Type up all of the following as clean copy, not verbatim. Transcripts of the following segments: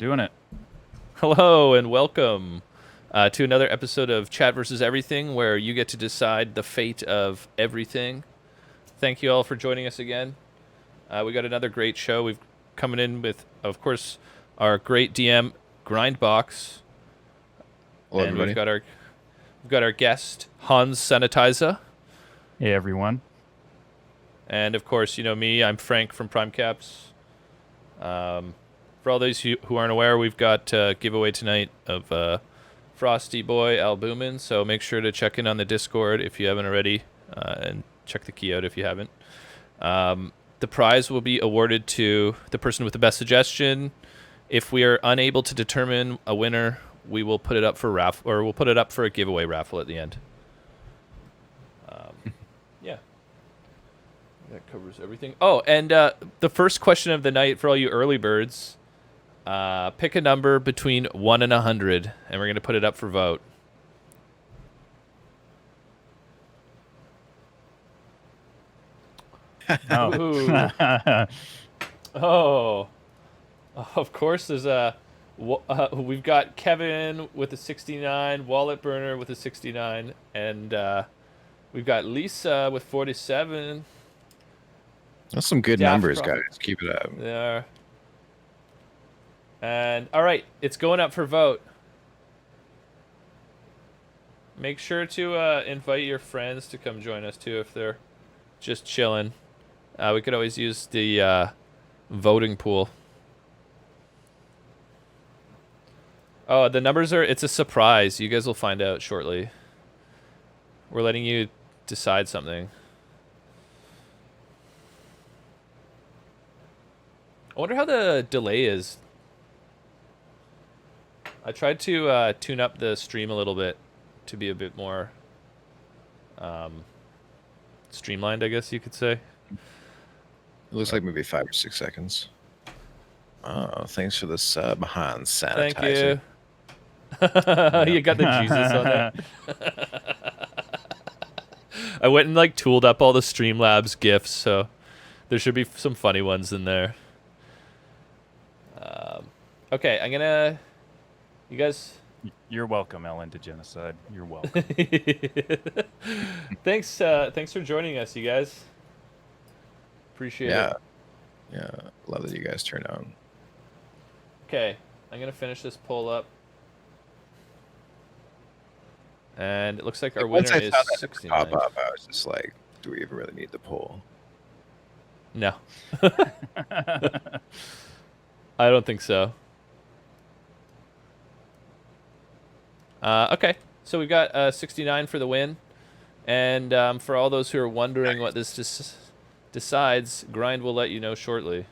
doing it. Hello and welcome to another episode of Chat versus Everything, where you get to decide the fate of everything. Thank you all for joining us again. We got another great show. We've coming in with, of course, our great DM Grindbox, Hello, and everybody. we've got our guest Hans Sanitizer, Hey, everyone. and of course, you know me. I'm Frank from Prime Caps. For all those who aren't aware, we've got a giveaway tonight of Frosty Boy Albumin, so make sure to check in on the Discord if you haven't already, and check the key out if you haven't. The prize will be awarded to the person with the best suggestion. If we are unable to determine a winner, we will put it up for we'll put it up for a giveaway raffle at the end. Yeah. That covers everything. Oh, and the first question of the night for all you early birds. Pick a number between 1 and 100, and we're going to put it up for vote. Oh. Oh, of course. There's we've got Kevin with a 69, Wallet Burner with a 69, and we've got Lisa with 47. That's some good Daft numbers, Prophet. guys. Keep it up. There. And all right, it's going up for vote. Make sure to invite your friends to come join us too if they're just chilling. We could always use the voting pool. Oh, the numbers it's a surprise. You guys will find out shortly. We're letting you decide something. I wonder how the delay is. I tried to tune up the stream a little bit to be a bit more streamlined, I guess you could say. It looks like maybe 5 or 6 seconds. Oh, thanks for the sub, Hans Sanitizer. Thank you. You got the Jesus on it. I went and tooled up all the Streamlabs GIFs, so there should be some funny ones in there. Okay, I'm gonna. You guys. You're welcome, Ellen to Genocide. You're welcome. Thanks for joining us, you guys. Appreciate it. Yeah, love that you guys turned out. Okay, I'm gonna finish this poll up, and it looks like our winner is 69. Pop up, I was just like, do we even really need the poll? No, I don't think so. Okay, so we got 69 for the win, and for all those who are wondering what this decides, Grind will let you know shortly.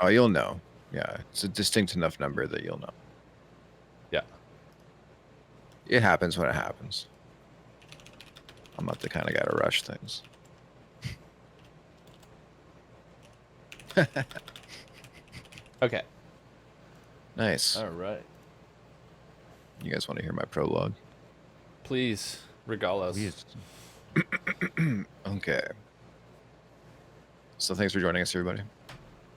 Oh, you'll know. Yeah, it's a distinct enough number that you'll know. Yeah. It happens when it happens. I'm not the kind of guy to rush things. Okay. Nice. All right. You guys want to hear my prologue? Please regale us. Please. Okay. So thanks for joining us, everybody.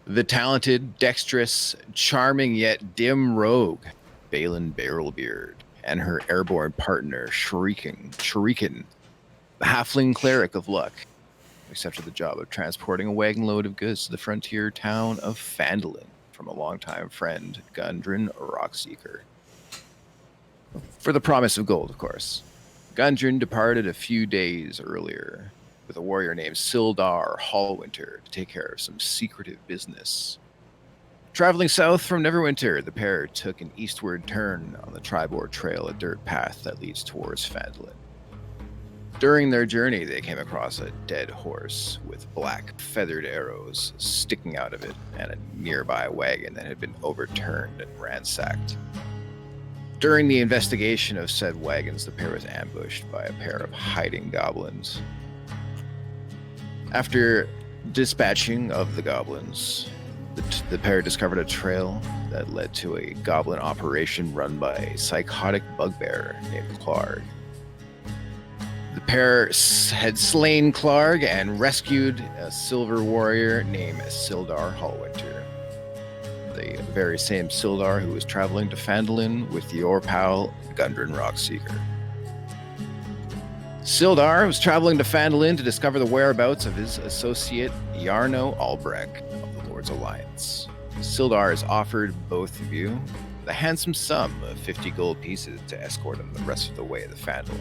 The talented, dexterous, charming yet dim rogue, Balin Barrelbeard, and her airborne partner, Shuriken, the halfling cleric of luck, accepted the job of transporting a wagon load of goods to the frontier town of Phandalin from a longtime friend, Gundren Rockseeker. For the promise of gold, of course. Gundren departed a few days earlier with a warrior named Sildar Hallwinter to take care of some secretive business. Traveling south from Neverwinter, the pair took an eastward turn on the Tribord Trail, a dirt path that leads towards Phandalin. During their journey, they came across a dead horse with black feathered arrows sticking out of it and a nearby wagon that had been overturned and ransacked. During the investigation of said wagons, the pair was ambushed by a pair of hiding goblins. After dispatching of the goblins, the pair discovered a trail that led to a goblin operation run by a psychotic bugbear named Clark. The pair had slain Clark and rescued a silver warrior named Sildar Hallwinter. They the very same Sildar who was traveling to Phandalin with your pal, Gundren Rockseeker. Sildar was traveling to Phandalin to discover the whereabouts of his associate, Yarno Albrecht of the Lord's Alliance. Sildar has offered both of you the handsome sum of 50 gold pieces to escort him the rest of the way to Phandalin,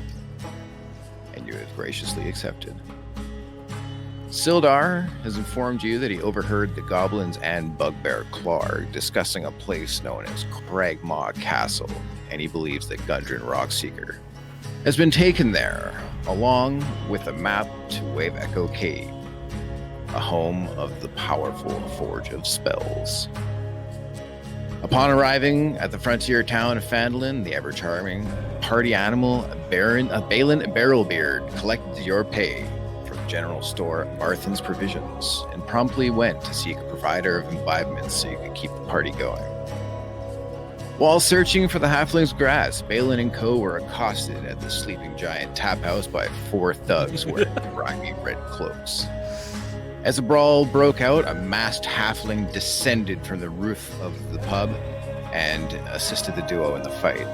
and you have graciously accepted. Sildar has informed you that he overheard the goblins and Bugbear Clark discussing a place known as Cragmaw Castle, and he believes that Gundren Rockseeker has been taken there, along with a map to Wave Echo Cave, a home of the powerful Forge of Spells. Upon arriving at the frontier town of Phandalin, the ever-charming party animal Balin Barrelbeard collected your pay from general store Marthin's Provisions and promptly went to seek a provider of imbibements so you could keep the party going. While searching for the halfling's grass, Balin and co. were accosted at the sleeping giant tap house by 4 thugs wearing grimy red cloaks. As a brawl broke out, a masked halfling descended from the roof of the pub and assisted the duo in the fight.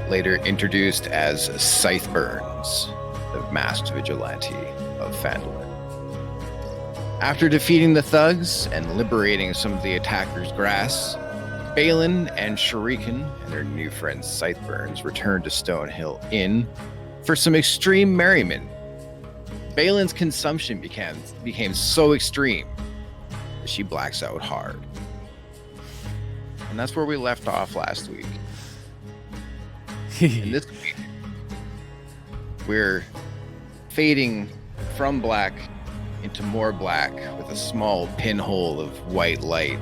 Later introduced as Scytheburns, the masked vigilante of Phandalin. After defeating the thugs and liberating some of the attackers' grass, Balin and Shuriken and their new friend Scytheburns returned to Stonehill Inn for some extreme merriment. Balin's consumption became so extreme that she blacks out hard. And that's where we left off last week. And this week, we're fading from black into more black with a small pinhole of white light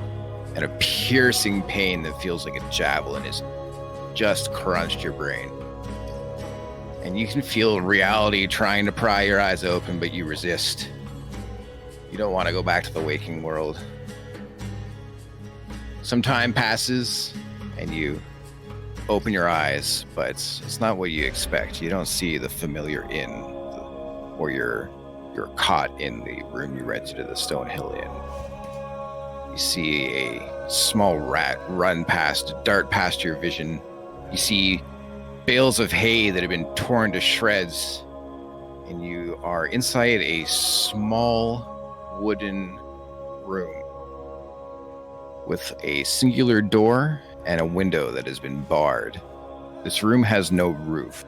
and a piercing pain that feels like a javelin has just crunched your brain. And you can feel reality trying to pry your eyes open, but you resist. You don't want to go back to the waking world. Some time passes, and you open your eyes, but it's not what you expect. You don't see the familiar inn, or you're caught in the room you rented at the Stonehill Inn. You see a small rat dart past your vision. You see bales of hay that have been torn to shreds, and you are inside a small wooden room with a singular door and a window that has been barred. This room has no roof.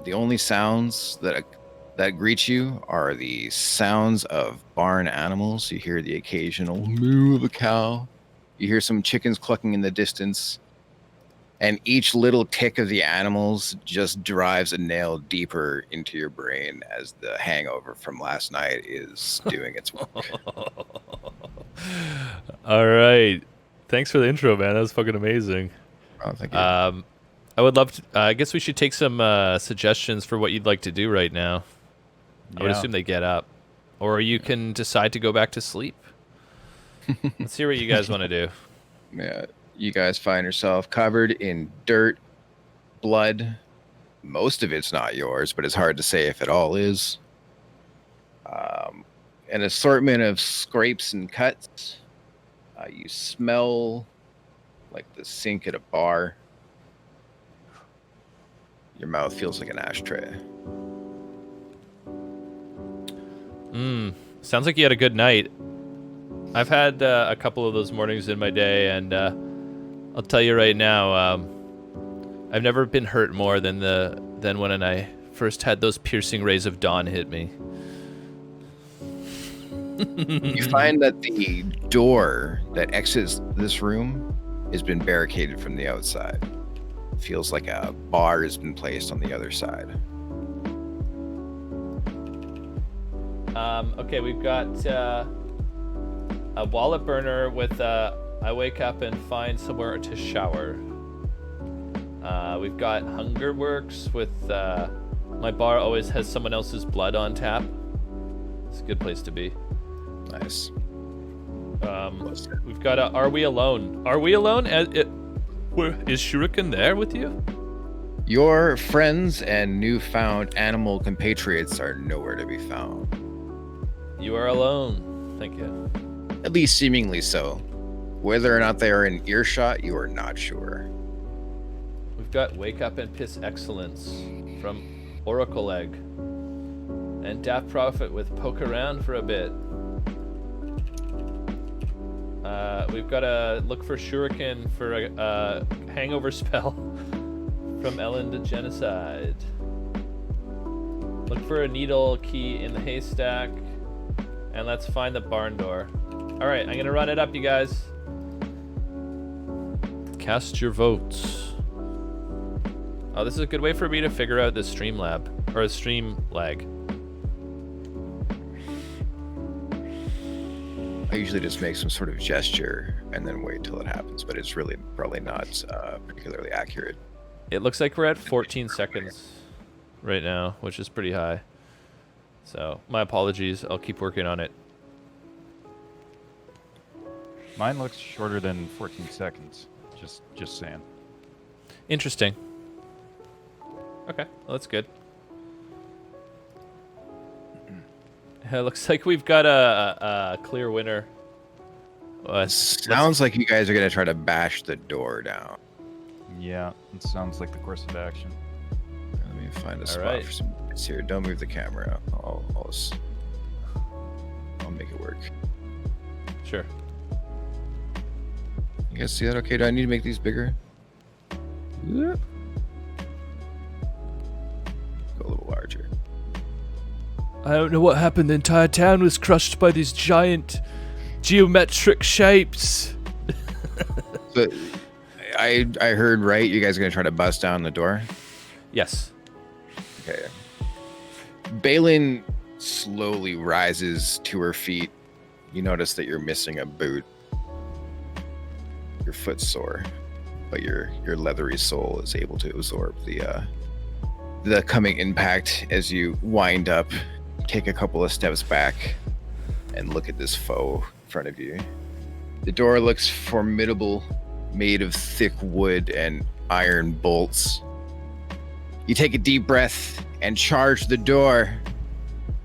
The only sounds that greet you are the sounds of barn animals. You hear the occasional moo of a cow. You hear some chickens clucking in the distance. And each little tick of the animals just drives a nail deeper into your brain as the hangover from last night is doing its work. All right. Thanks for the intro, man. That was fucking amazing. Oh, thank you. I would love to, I guess we should take some suggestions for what you'd like to do right now. I would assume they get up. Or you can decide to go back to sleep. Let's see what you guys want to do. Yeah, you guys find yourself covered in dirt, blood. Most of it's not yours, but it's hard to say if it all is. An assortment of scrapes and cuts. You smell like the sink at a bar. Your mouth feels like an ashtray. Sounds like you had a good night. I've had a couple of those mornings in my day, and I'll tell you right now, I've never been hurt more than when I first had those piercing rays of dawn hit me. You find that the door that exits this room has been barricaded from the outside. It feels like a bar has been placed on the other side. Okay, we've got a wallet burner with I wake up and find somewhere to shower. We've got Hunger Works with my bar always has someone else's blood on tap. It's a good place to be. Nice. We've got Are We Alone? Are We Alone? Is Shuriken there with you? Your friends and newfound animal compatriots are nowhere to be found. You are alone. Thank you. At least seemingly so. Whether or not they are in earshot, you are not sure. We've got Wake Up and Piss Excellence from Oracle Egg. And Daft Prophet with Poke Around for a bit. We've got a Look for Shuriken for a hangover spell from Ellen to Genocide. Look for a needle key in the haystack. And let's find the barn door. Alright, I'm gonna run it up, you guys. Cast your votes. Oh, this is a good way for me to figure out the stream lab. Or a stream lag. I usually just make some sort of gesture and then wait till it happens, but it's really probably not particularly accurate. It looks like we're at 14 seconds right now, which is pretty high. So, my apologies. I'll keep working on it. Mine looks shorter than 14 seconds. Just saying. Interesting. Okay, well, that's good. It looks like we've got a clear winner. Sounds like you guys are going to try to bash the door down. Yeah, it sounds like the course of action. Let me find a spot right. for some bits here. Don't move the camera. I'll make it work. Sure. You guys see that okay? Do I need to make these bigger? Yep. Go a little larger. I don't know what happened. The entire town was crushed by these giant geometric shapes. So, I heard right. You guys are gonna try to bust down the door. Yes. Okay. Balin slowly rises to her feet. You notice that you're missing a boot. Your foot's sore, but your leathery sole is able to absorb the coming impact as you wind up, take a couple of steps back, and look at this foe in front of you. The door looks formidable, made of thick wood and iron bolts. You take a deep breath and charge the door.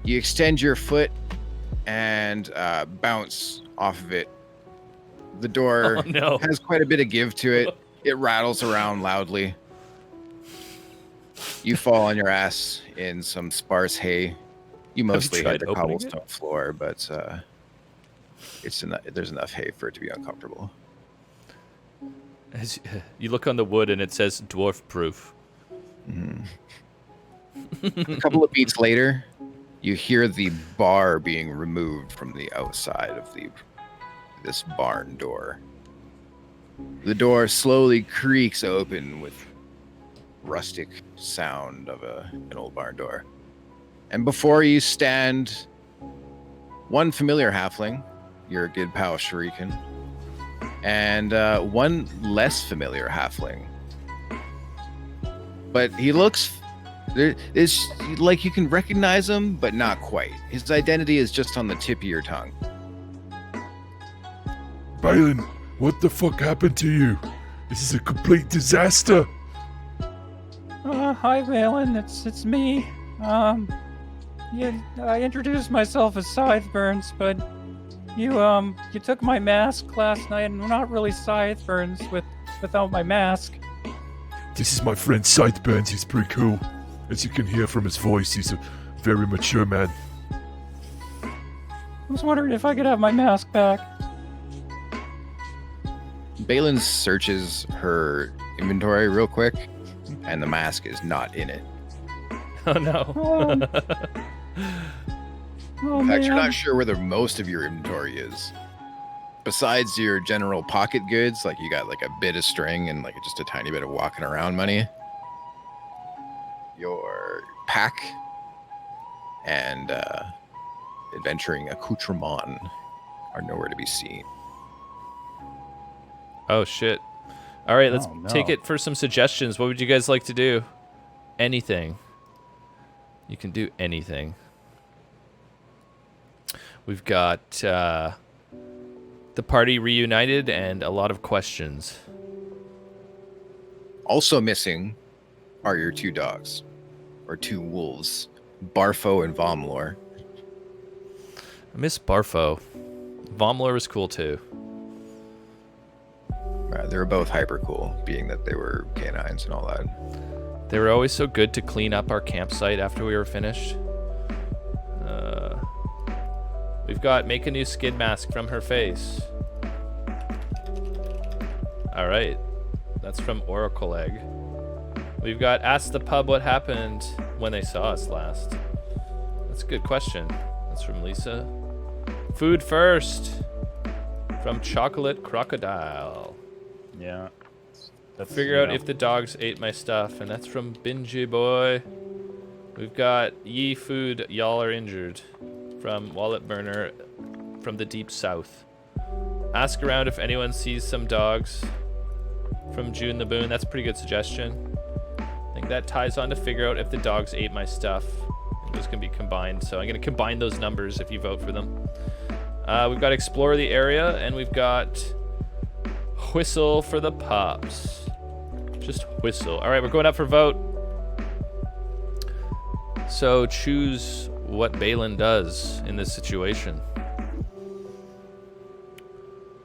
You extend your foot and bounce off of it. The door has quite a bit of give to it. It rattles around loudly. You fall on your ass in some sparse hay. You mostly hit the cobblestone floor, but there's enough hay for it to be uncomfortable. As you look on the wood and it says dwarf proof. Mm-hmm. A couple of beats later, you hear the bar being removed from the outside of this barn door. The door slowly creaks open with rustic sound of an old barn door. And before you stand one familiar halfling, your good pal Shuriken, and one less familiar halfling. But he looks... It's like you can recognize him, but not quite. His identity is just on the tip of your tongue. Balin, what the fuck happened to you? This is a complete disaster. Hi, Balin. It's me. I introduced myself as Scytheburns, but you took my mask last night, and I'm not really Scytheburns without my mask. This is my friend Scytheburns. He's pretty cool. As you can hear from his voice, he's a very mature man. I was wondering if I could have my mask back. Balin searches her inventory real quick, and the mask is not in it. Oh no. In fact, you're not sure where most of your inventory is. Besides your general pocket goods, like you got like a bit of string and like just a tiny bit of walking around money, your pack and adventuring accoutrement are nowhere to be seen. Oh shit. All right, let's Oh, no. take it for some suggestions. What would you guys like to do? Anything. You can do anything. We've got the party reunited and a lot of questions. Also missing are your two dogs, or two wolves, Barfo and Vomlor. I miss Barfo. Vomler was cool too. They were both hyper cool, being that they were canines and all that. They were always so good to clean up our campsite after we were finished. We've got make a new skin mask from her face. All right, that's from Oracle Egg. We've got ask the pub what happened when they saw us last. That's a good question. That's from Lisa. Food first from Chocolate Crocodile. Yeah. That's, Figure out if the dogs ate my stuff, and that's from Bingy Boy. We've got Ye Food, y'all are injured from Wallet Burner from the Deep South. Ask around if anyone sees some dogs from June the Boon. That's a pretty good suggestion. I think that ties on to figure out if the dogs ate my stuff. Those can be combined, so I'm going to combine those numbers if you vote for them. We've got explore the area, and we've got whistle for the pups. Just whistle. All right, we're going up for vote. So choose what Balin does in this situation.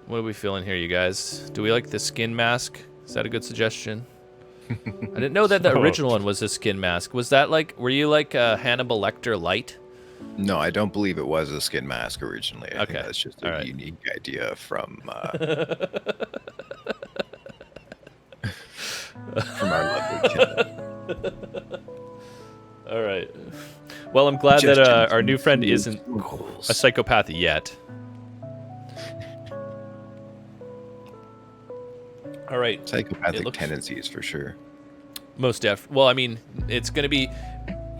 What are we feeling here, you guys? Do we like the skin mask? Is that a good suggestion? I didn't know that the original one was a skin mask. Was that like, were you like a Hannibal Lecter light? No, I don't believe it was a skin mask originally. I Okay. think that's just a unique idea from our lovely channel. All right. Well, I'm glad that our new friend isn't a psychopath yet. All right. Psychopathic tendencies for sure. Most def. Well, I mean, it's going to be...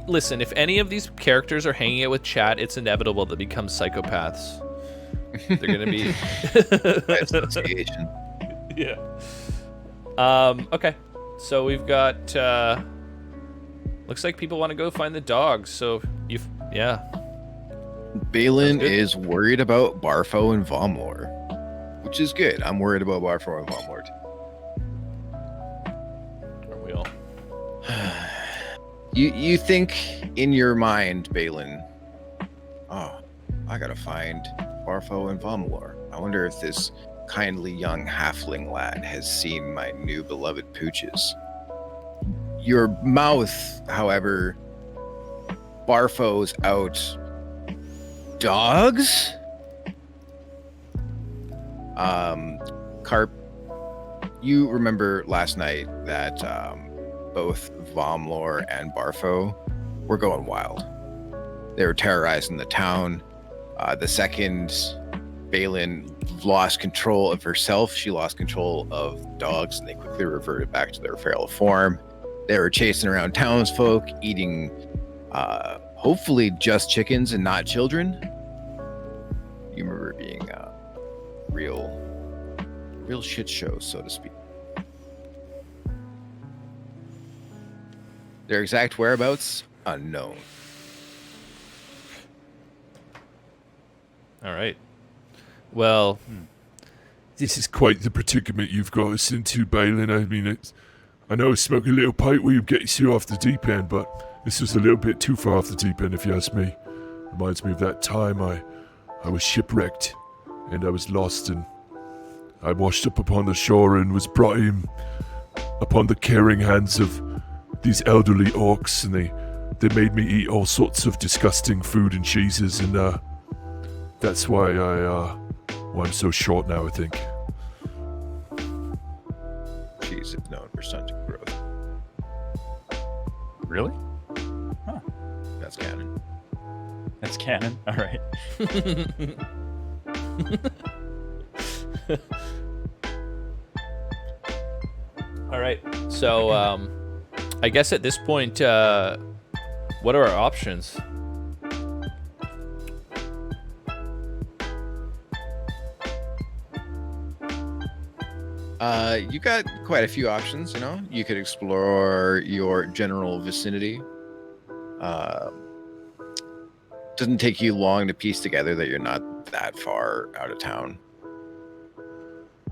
Listen, if any of these characters are hanging out with chat, it's inevitable they become psychopaths. They're going to be... By association. Yeah. Okay. So we've got... looks like people want to go find the dogs, so you've... Yeah. Balin is worried about Barfo and Vomlor, which is good. I'm worried about Barfo and Vomlor too. Are we all? You think in your mind, Balin, oh, I gotta find Barfo and Vomlor. I wonder if this kindly young halfling lad has seen my new beloved pooches. Your mouth, however, Barfo's out. Dogs? Carp, you remember last night that both Vomlor and Barfo were going wild. They were terrorizing the town. The second Balin lost control of herself, she lost control of dogs, and they quickly reverted back to their feral form. They were chasing around townsfolk, eating hopefully just chickens and not children. You remember it being real shit show, so to speak. Their exact whereabouts unknown. All right. Well, This is quite the predicament you've got us into, Balin. I mean, I know smoke a little pipe will get you off the deep end, but this was a little bit too far off the deep end, if you ask me. Reminds me of that time I was shipwrecked and I was lost, and I washed up upon the shore and was brought in upon the caring hands of these elderly orcs, and they made me eat all sorts of disgusting food and cheeses, and that's why I'm so short now, I think. Cheese is known for stunted growth. Really? Huh. That's canon. That's canon. All right. all right. So, I guess at this point, what are our options? You got quite a few options, you know. You could explore your general vicinity. Doesn't take you long to piece together that you're not that far out of town.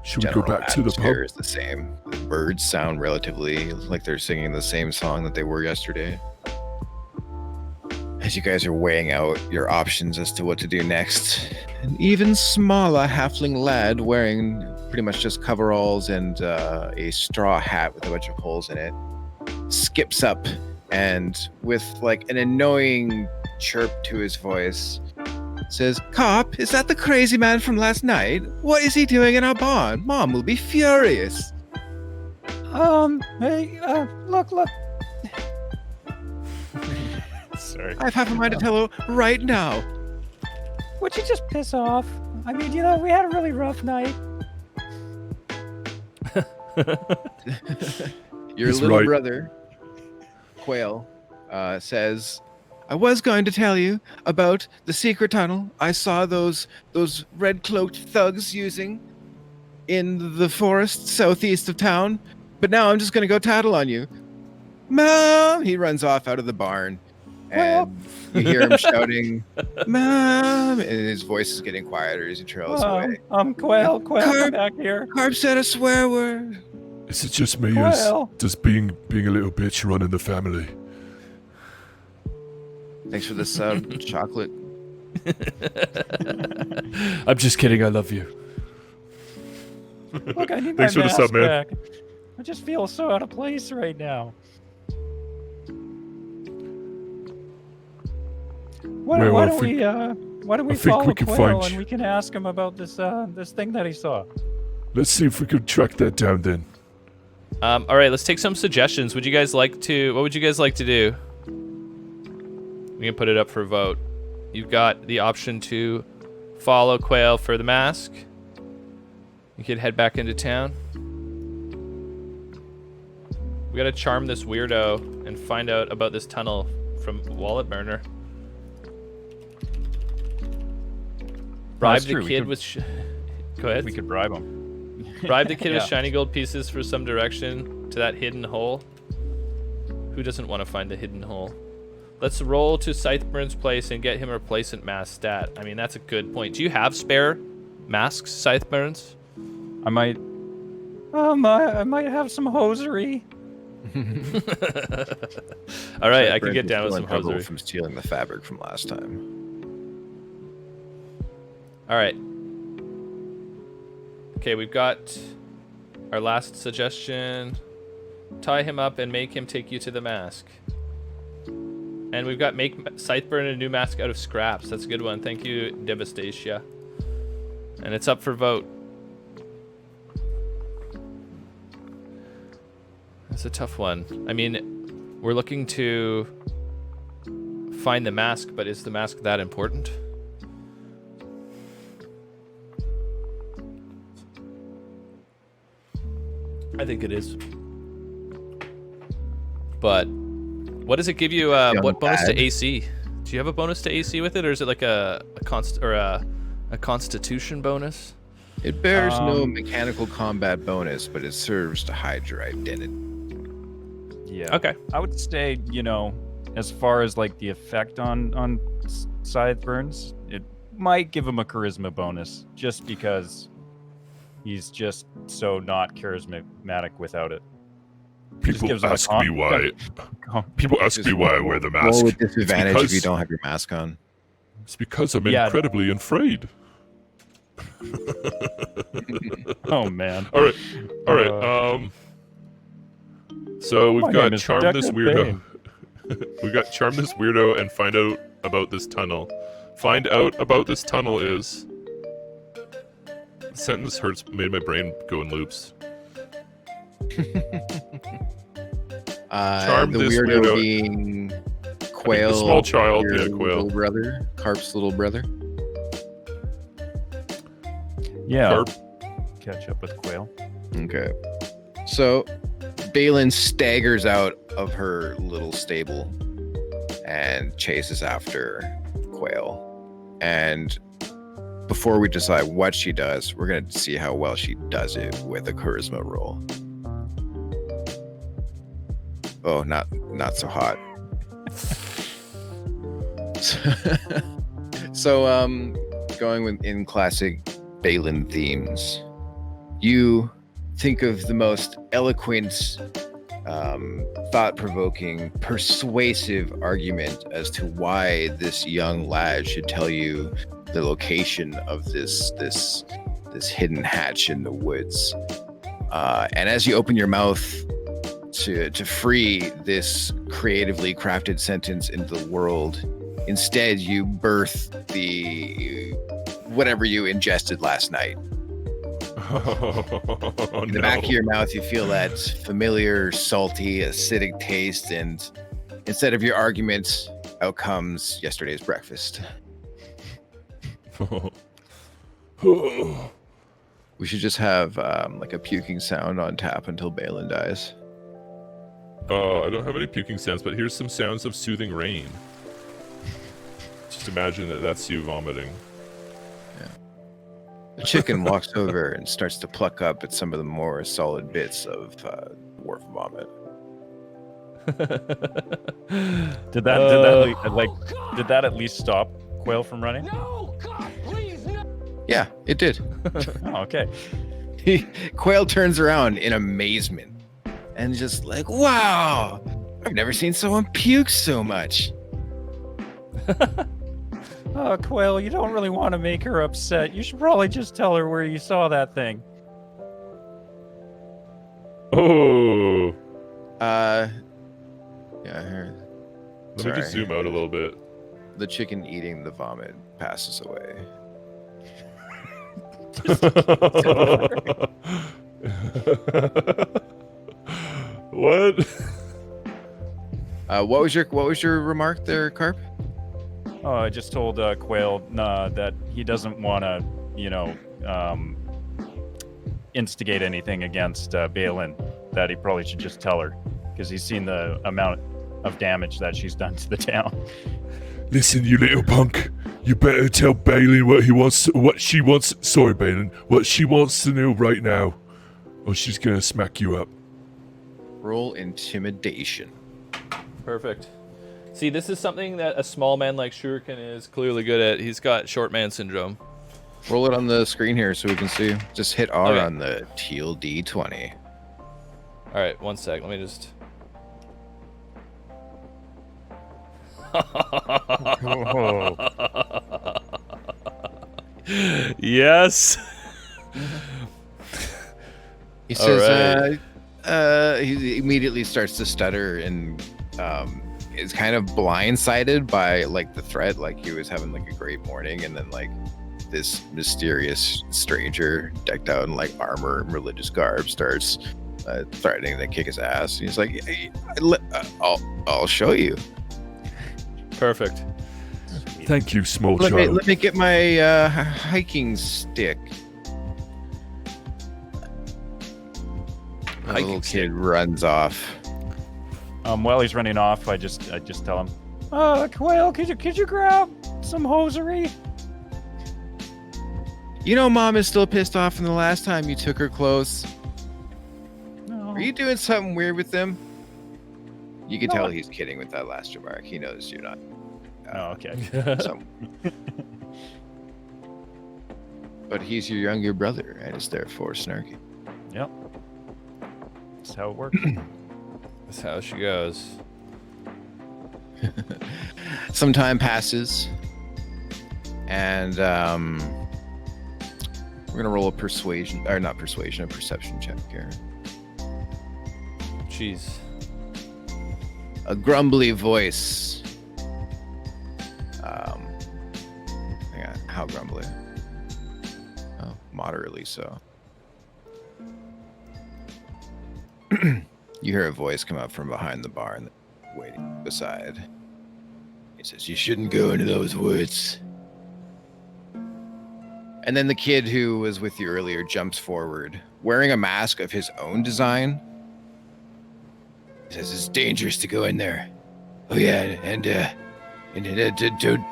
Should we go back to the pub? Atmosphere is the same. The birds sound relatively like they're singing the same song that they were yesterday. As you guys are weighing out your options as to what to do next, an even smaller halfling lad wearing pretty much just coveralls and a straw hat with a bunch of holes in it skips up and, with like an annoying chirp to his voice, says, "Cop, is that the crazy man from last night? What is he doing in our barn? Mom will be furious." Hey, look. Sorry. I have half a mind to tell her right now. Would you just piss off? I mean, we had a really rough night. Your He's little right. brother, Quail, says, "I was going to tell you about the secret tunnel I saw those red-cloaked thugs using in the forest southeast of town, but now I'm just going to go tattle on you." "Mom!" He runs off out of the barn, and you hear him shouting, "Mom!" and his voice is getting quieter as he trails away. Quail, come Carp. back here. Carp said a swear word. Is it just me, or Well. does being a little bitch run in the family? Thanks for this chocolate. I'm just kidding. I love you. Look, I need my Thanks for the mask sub, man. back. I just feel so out of place right now. Why Well, I don't we think follow we can Quail find and we can ask him about this thing that he saw? Let's see if we can track that down then. All right, let's take some suggestions. What would you guys like to do? We can put it up for a vote. You've got the option to follow Quail for the mask. You could head back into town. We gotta charm this weirdo and find out about this tunnel from Wallet Burner. Bribe that's the true, we kid could- with... Go ahead. We could bribe him. Bribe the kid with Yeah. shiny gold pieces for some direction to that hidden hole. Who doesn't want to find the hidden hole? Let's roll to Scytheburn's place and get him a replacement mask stat. I mean, that's a good point. Do you have spare masks, Scytheburns? I might. I might have some hosiery. All right, I Brent can get is down with still some in trouble hosiery. from stealing the fabric from last time. All right. Okay, we've got our last suggestion. Tie him up and make him take you to the mask. And we've got make Scytheburn a new mask out of scraps. That's a good one. Thank you, Devastatia. And it's up for vote. That's a tough one. I mean, we're looking to find the mask, but is the mask that important? I think it is. But what does it give you? What bonus to bad. AC? Do you have a bonus to AC with it, or is it like a Constitution bonus? It bears no mechanical combat bonus, but it serves to hide your identity. Yeah. Okay. I would say, as far as like the effect on scythe burns, it might give him a charisma bonus just because he's just so not charismatic without it. People gives him a ask me why. People ask Just me why I wear the Roll mask. with disadvantage if you because- don't have your mask on. It's because I'm Yeah. incredibly afraid. Oh man. All right. So My we've got name is charm this Deckard weirdo. Bane. We've got charm this weirdo and find out about this tunnel. Find out about this tunnel is. The sentence hurts. Made my brain go in loops. Charm The this weirdo weirdo. being Quail. the small child, your yeah, Quail. Little brother, Carp's little brother. Yeah. Carp. Catch up with Quail. Okay. So, Balin staggers out of her little stable and chases after Quail. And before we decide what she does, we're going to see how well she does it with a charisma roll. Oh, not so hot. So, going in classic Balin themes, you think of the most eloquent thought-provoking, persuasive argument as to why this young lad should tell you the location of this hidden hatch in the woods. And as you open your mouth to free this creatively crafted sentence into the world, instead you birth the whatever you ingested last night. Oh, In the back of your mouth, you feel that familiar, salty, acidic taste, and instead of your argument, out comes yesterday's breakfast. We should just have like a puking sound on tap until Balin dies. I don't have any puking sounds, but here's some sounds of soothing rain. Just imagine that's you vomiting. The chicken walks over and starts to pluck up at some of the more solid bits of dwarf vomit. Did that at least stop Quail from running? Yeah, it did. Oh, okay. Quail turns around in amazement and just like, wow, I've never seen someone puke so much. Oh, Quail, you don't really want to make her upset. You should probably just tell her where you saw that thing. Oh, Yeah, here. let me just zoom out a little bit. The chicken eating the vomit passes away. What? What was your remark there, Carp? Oh, I just told Quail that he doesn't want to, instigate anything against Balin. That he probably should just tell her, because he's seen the amount of damage that she's done to the town. Listen, you little punk. You better tell Balin what she wants to know right now, or she's gonna smack you up. Roll intimidation. Perfect. See, this is something that a small man like Shuriken is clearly good at. He's got short man syndrome. Roll it on the screen here so we can see. Just hit R Okay. on the teal D20. All right, one sec. Let me just. Yes. He says, right. he immediately starts to stutter and is kind of blindsided by like the threat. Like he was having like a great morning, and then like this mysterious stranger decked out in like armor and religious garb starts threatening to kick his ass. He's like, hey, I'll show you. Perfect. Thank you, small Let child. me get my hiking stick. The Hiking little stick. kid runs off. While he's running off, I just tell him, Quail, could you grab some hosiery? You know, Mom is still pissed off from the last time you took her clothes. No. Are you doing something weird with them? You can No. tell he's kidding with that last remark. He knows you're not. "Oh, okay." Some... but he's your younger brother and is therefore snarky. Yep. That's how it works. That's how she goes. Some time passes, and we're gonna roll a perception check here. Jeez. A grumbly voice. Hang on, how grumbly? Oh, moderately so. You hear a voice come up from behind the barn, waiting beside. He says, "You shouldn't go into those woods." And then the kid who was with you earlier jumps forward, wearing a mask of his own design. He says, "It's dangerous to go in there." "Oh yeah, and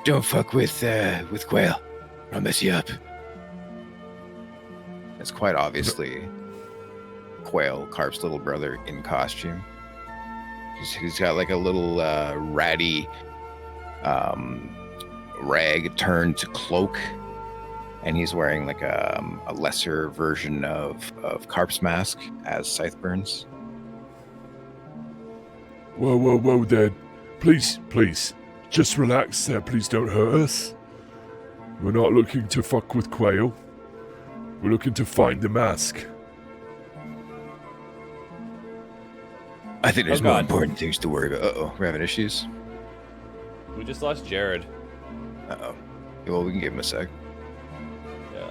don't fuck with Quail. I'll mess you up." It's quite obviously Quail, Carp's little brother, in costume. He's got like a little ratty rag turned to cloak, and he's wearing like a lesser version of Carp's mask as Scytheburns. Whoa, Dad. Please, just relax there. Please don't hurt us. We're not looking to fuck with Quail. We're looking to find the mask. I think there's Oh, more God. important things to worry about. Uh-oh, we're having issues. We just lost Jared. Uh-oh. Yeah, well, we can give him a sec. Yeah.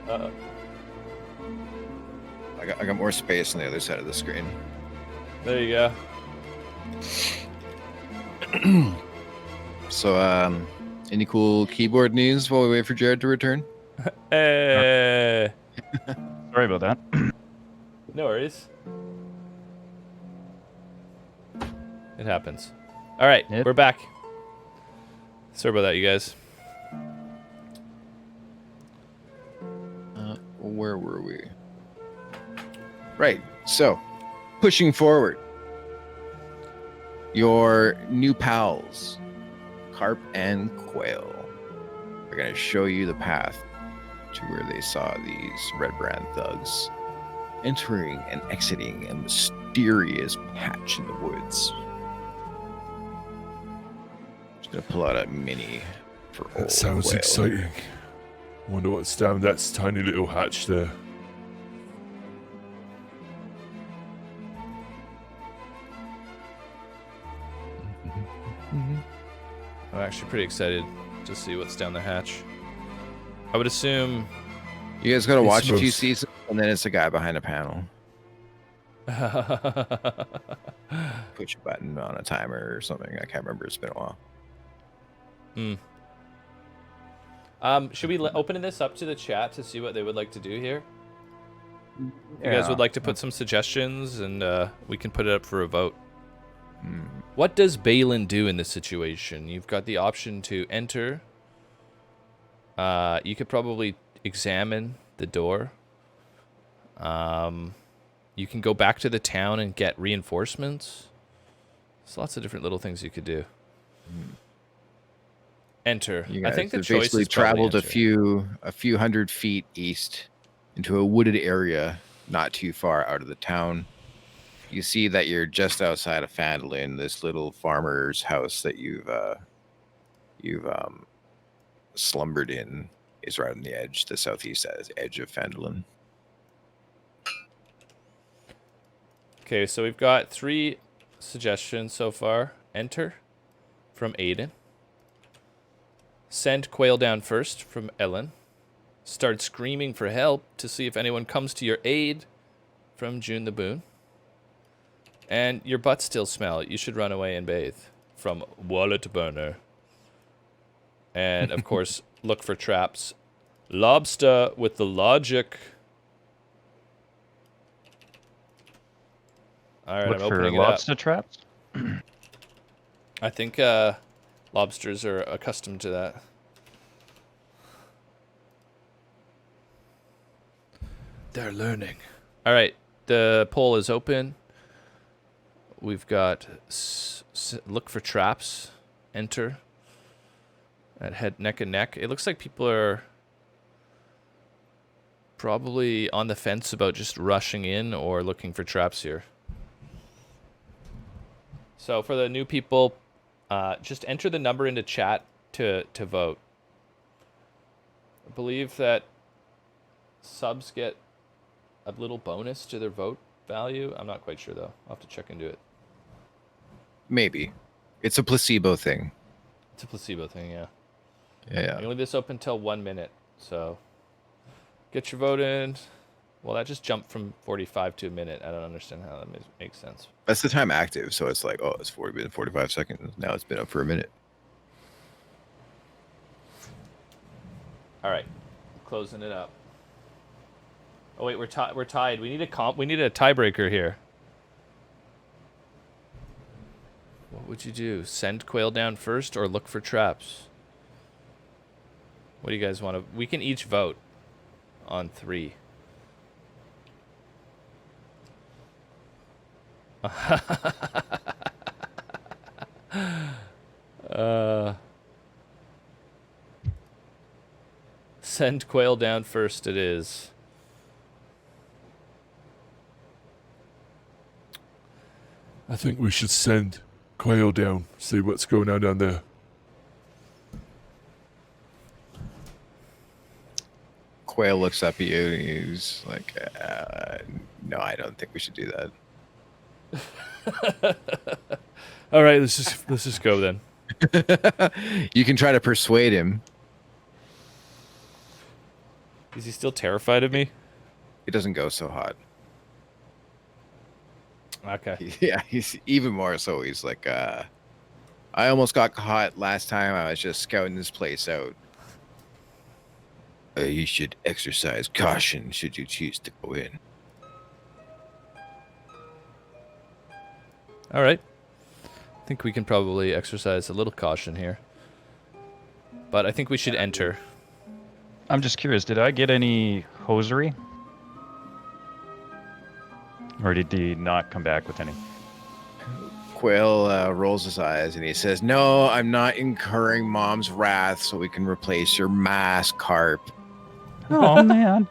Uh-oh. I got more space on the other side of the screen. There you go. So, any cool keyboard news while we wait for Jared to return? Hey. Sorry about that. No worries. It happens. All right, Yep. we're back. Sorry about that, you guys. Where were we? Right. So, pushing forward, your new pals, Carp and Quail, are going to show you the path to where they saw these Red Brand thugs entering and exiting a mysterious patch in the woods. Just going to pull out a mini for old That sounds Quail. exciting. Wonder what's down that tiny little hatch there. I'm actually pretty excited to see what's down the hatch. I would assume. You guys got to It's watch a few supposed- seasons, and then it's a guy behind a panel. Push a button on a timer or something. I can't remember. It's been a while. Should we open this up to the chat to see what they would like to do here? You guys would like to put some suggestions, and we can put it up for a vote. What does Balin do in this situation? You've got the option to enter. You could probably examine the door. You can go back to the town and get reinforcements. There's lots of different little things you could do. Enter. You I guys think the have choice basically is probably traveled enter. a few hundred feet east into a wooded area, not too far out of the town. You see that you're just outside of Fandolin, this little farmer's house that you've slumbered in is right on the edge, the southeast edge of Fandolin. Okay, so we've got 3 suggestions so far. Enter from Aiden. Send Quail down first from Ellen. Start screaming for help to see if anyone comes to your aid from June the Boon. And your butt still smell. You should run away and bathe from Wallet Burner. And of course, look for traps. Lobster with the logic. All right, Look I'm for opening it up. lobster traps. I think lobsters are accustomed to that. They're learning. All right, the poll is open. We've got look for traps. Enter. At head, neck, and neck. It looks like people are probably on the fence about just rushing in or looking for traps here. So for the new people, just enter the number into chat to vote. I believe that subs get a little bonus to their vote value. I'm not quite sure though. I'll have to check into it. Maybe. It's a placebo thing. It's a placebo thing, yeah. Yeah. You leave this open till 1 minute, so get your vote in. Well, that just jumped from 45 to a minute. I don't understand how that makes sense. That's the time active, so it's like, oh, it's 45 seconds. Now it's been up for a minute. All right, closing it up. Oh wait, we're tied. We need a tiebreaker here. What would you do? Send Quail down first or look for traps? What do you guys want to... We can each vote on 3. Send Quail down first it is. I think we should send Quail down, see what's going on down there. Quail looks up at you and he's like, no, I don't think we should do that. All right, let's just go then. You can try to persuade him. Is he still terrified of me? It doesn't go so hot. Okay. Yeah, he's even more so. He's like, I almost got caught last time. I was just scouting this place out. You should exercise caution should you choose to go in. All right. I think we can probably exercise a little caution here. But I think we should enter. I'm just curious, did I get any hosiery? Or did he not come back with any? Quail rolls his eyes and he says, no, I'm not incurring Mom's wrath so we can replace your mask, Carp. Oh man.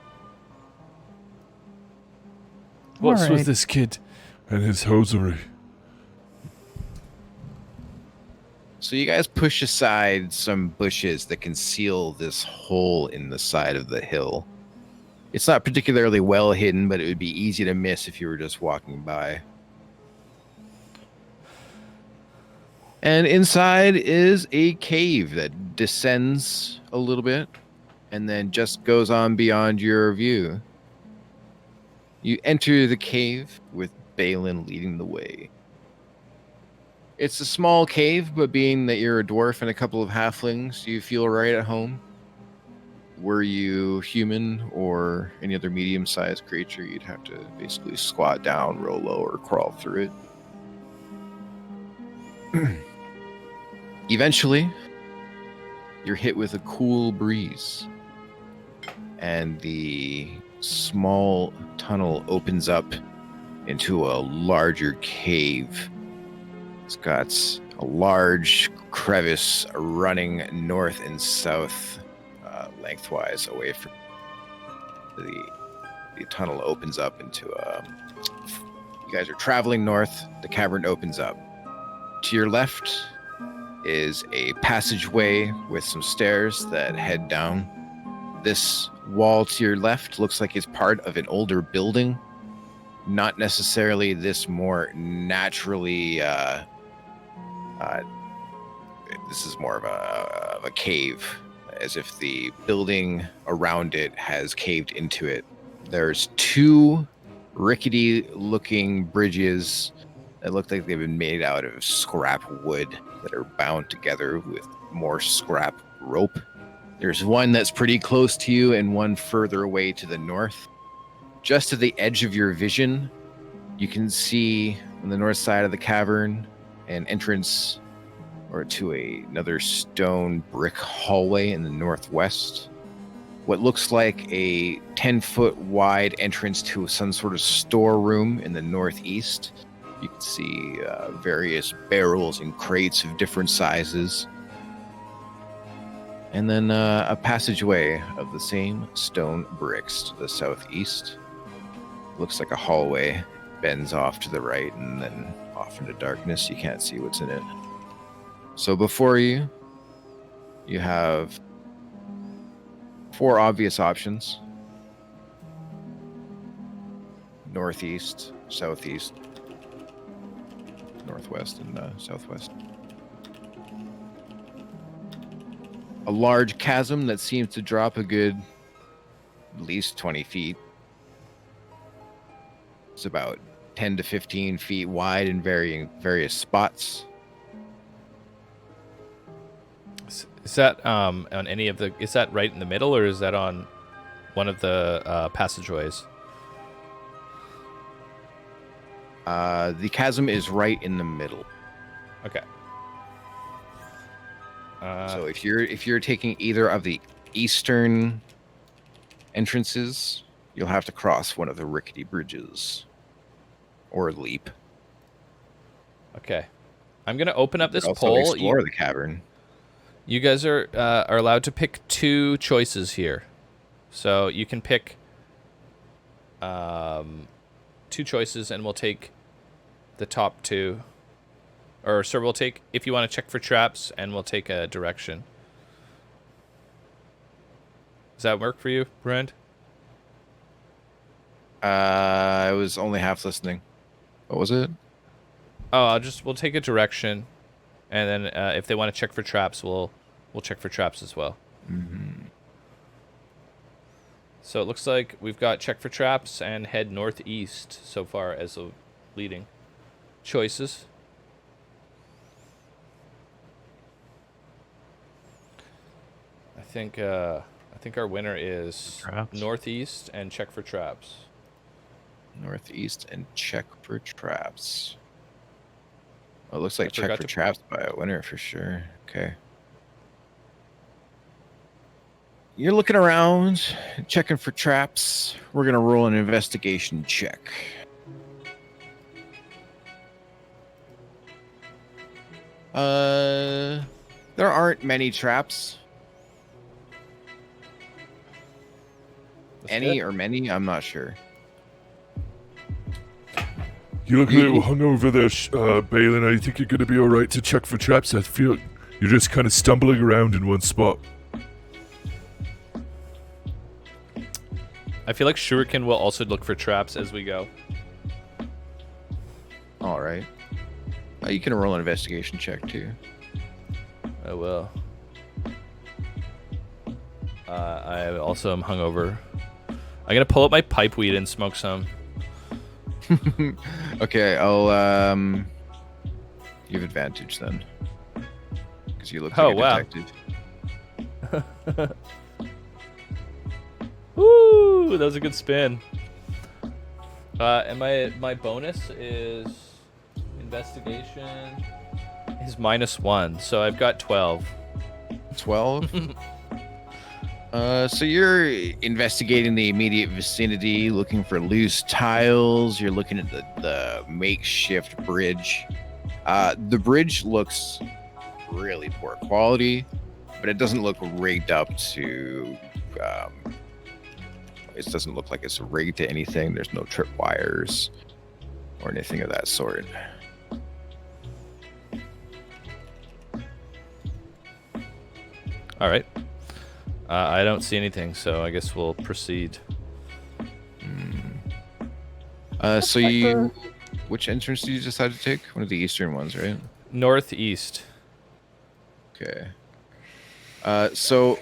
What's All with right. this kid? And his hosiery. So you guys push aside some bushes that conceal this hole in the side of the hill. It's not particularly well hidden, but it would be easy to miss if you were just walking by. And inside is a cave that descends a little bit and then just goes on beyond your view. You enter the cave with Balin leading the way. It's a small cave, but being that you're a dwarf and a couple of halflings, you feel right at home. Were you human or any other medium-sized creature, you'd have to basically squat down, roll low, or crawl through it. Eventually, you're hit with a cool breeze, and the small tunnel opens up into a larger cave. It's got a large crevice running north and south, lengthwise away from the tunnel opens up into you guys are traveling north. The cavern opens up. To your left is a passageway with some stairs that head down. This wall to your left looks like it's part of an older building, not necessarily this more naturally this is more of a cave, as if the building around it has caved into it. There's two rickety looking bridges that look like they've been made out of scrap wood that are bound together with more scrap rope. There's one that's pretty close to you and one further away to the north. Just to the edge of your vision, you can see on the north side of the cavern an entrance or to another stone brick hallway in the northwest. What looks like a 10-foot wide entrance to some sort of storeroom in the northeast. You can see various barrels and crates of different sizes. And then a passageway of the same stone bricks to the southeast. Looks like a hallway bends off to the right and then off into darkness. You can't see what's in it. So before you, you have 4 obvious options. Northeast, southeast, northwest, and southwest. A large chasm that seems to drop a good at least 20 feet. It's about 10 to 15 feet wide in various spots. Is that on any of the? Is that right in the middle, or is that on one of the passageways? The chasm is right in the middle. Okay. So if you're taking either of the eastern entrances, you'll have to cross one of the rickety bridges, or leap. Okay, I'm gonna open up this Also poll. explore the cavern. You guys are allowed to pick 2 choices here, so you can pick 2 choices, and we'll take the top two. Or, sir, we'll take, if you want to check for traps, and we'll take a direction. Does that work for you, Brand? I was only half listening. What was it? Oh, we'll take a direction, and then if they want to check for traps, we'll check for traps as well. Mm-hmm. So it looks like we've got check for traps and head northeast so far as the leading choices. I think our winner is Traps. northeast and check for traps. Northeast and check for traps. Well, it looks like I check forgot for to- traps by a winner for sure. Okay. You're looking around, checking for traps. We're going to roll an investigation check. There aren't many traps. That's Any good. or many, I'm not sure. You look a little hungover there, Balin. I think you're going to be all right to check for traps. I feel you're just kind of stumbling around in one spot. I feel like Shuriken will also look for traps as we go. All right. You can roll an investigation check too. I will. I also am hungover. I'm gonna pull up my pipe weed and smoke some. Okay, I'll you have advantage then, because you look like Oh, a wow. detective. Woo! That was a good spin. And my bonus is investigation is -1, so I've got 12. 12. So you're investigating the immediate vicinity, looking for loose tiles. You're looking at the makeshift bridge. The bridge looks really poor quality, but it doesn't look rigged up to. It doesn't look like it's rigged to anything. There's no tripwires or anything of that sort. All right. I don't see anything, so I guess we'll proceed. So you, which entrance did you decide to take? One of the eastern ones, right? Northeast. Okay. So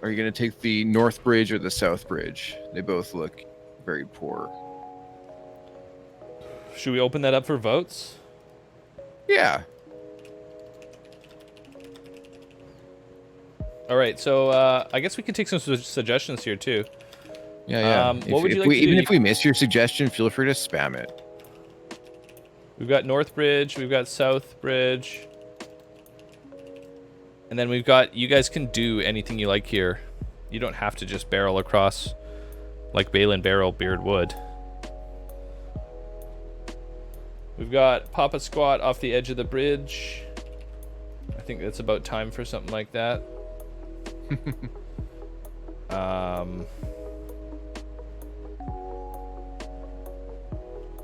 are you going to take the north bridge or the south bridge? They both look very poor. Should we open that up for votes? Yeah. All right, so I guess we can take some suggestions here too. Yeah. What would you like to Even do? if we miss your suggestion, feel free to spam it. We've got North Bridge, we've got South Bridge, and then we've got, you guys can do anything you like here. You don't have to just barrel across like Balin Barrelbeard would. We've got Papa Squat off the edge of the bridge. I think it's about time for something like that.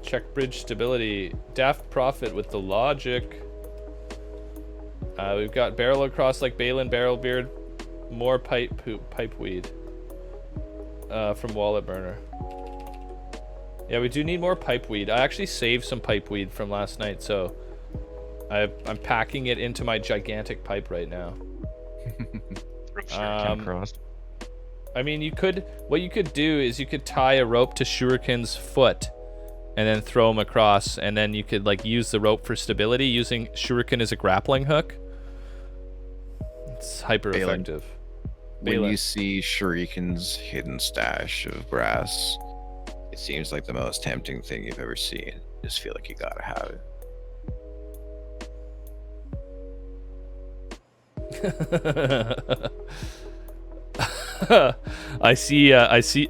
Check bridge stability. Daft Prophet with the logic. We've got barrel across like Balin Barrelbeard. More pipe weed. From Wallet Burner. Yeah, we do need more pipe weed. I actually saved some pipe weed from last night, so I'm packing it into my gigantic pipe right now. Crossed. I mean, what you could do is you could tie a rope to Shuriken's foot and then throw him across, and then you could like use the rope for stability using Shuriken as a grappling hook. It's hyper effective. When you see Shuriken's hidden stash of brass, it seems like the most tempting thing you've ever seen. Just feel like you gotta have it. I see. I see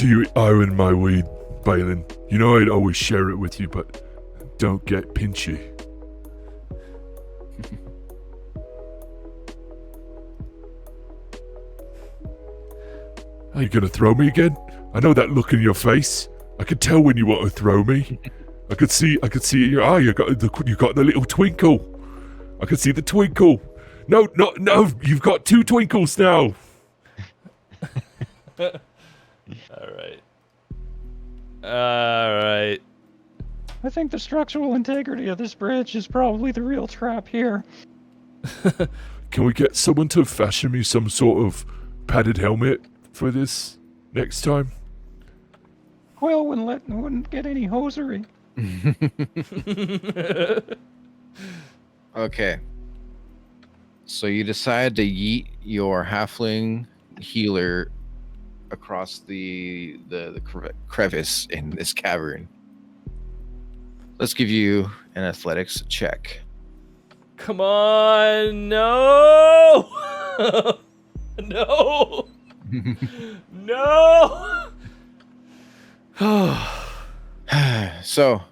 you eyeing my weed, Balin. You know I'd always share it with you, but don't get pinchy. Are you gonna throw me again? I know that look in your face. I can tell when you want to throw me. I could see in your eye. You got the little twinkle. I could see the twinkle. No, you've got 2 twinkles now. All right. I think the structural integrity of this bridge is probably the real trap here. Can we get someone to fashion me some sort of padded helmet for this next time? Quill wouldn't get any hosiery. Okay. So you decide to yeet your halfling healer across the crevice in this cavern. Let's give you an athletics check. Come on, no! No! No! So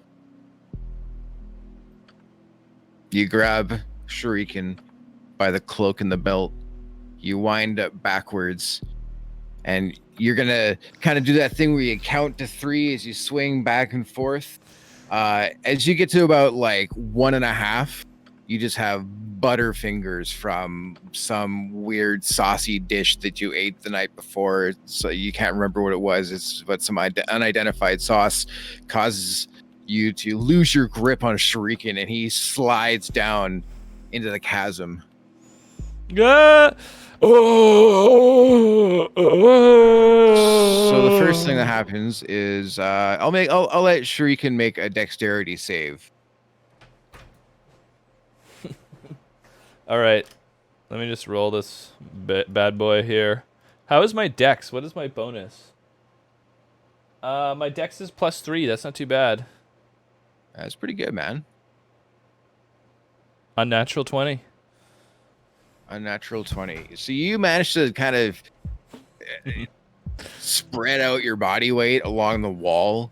you grab Shuriken by the cloak and the belt. You wind up backwards, and you're gonna kind of do that thing where you count to 3 as you swing back and forth. As you get to about like 1.5, you just have butterfingers from some weird saucy dish that you ate the night before. So you can't remember what it was. But some unidentified sauce causes you to lose your grip on Shuriken, and he slides down into the chasm. Yeah. Oh! So the first thing that happens is I'll let Shuriken make a dexterity save. All right. Let me just roll this bad boy here. How is my dex? What is my bonus? My dex is +3. That's not too bad. That's pretty good, man. Unnatural 20. Unnatural 20. So you managed to kind of spread out your body weight along the wall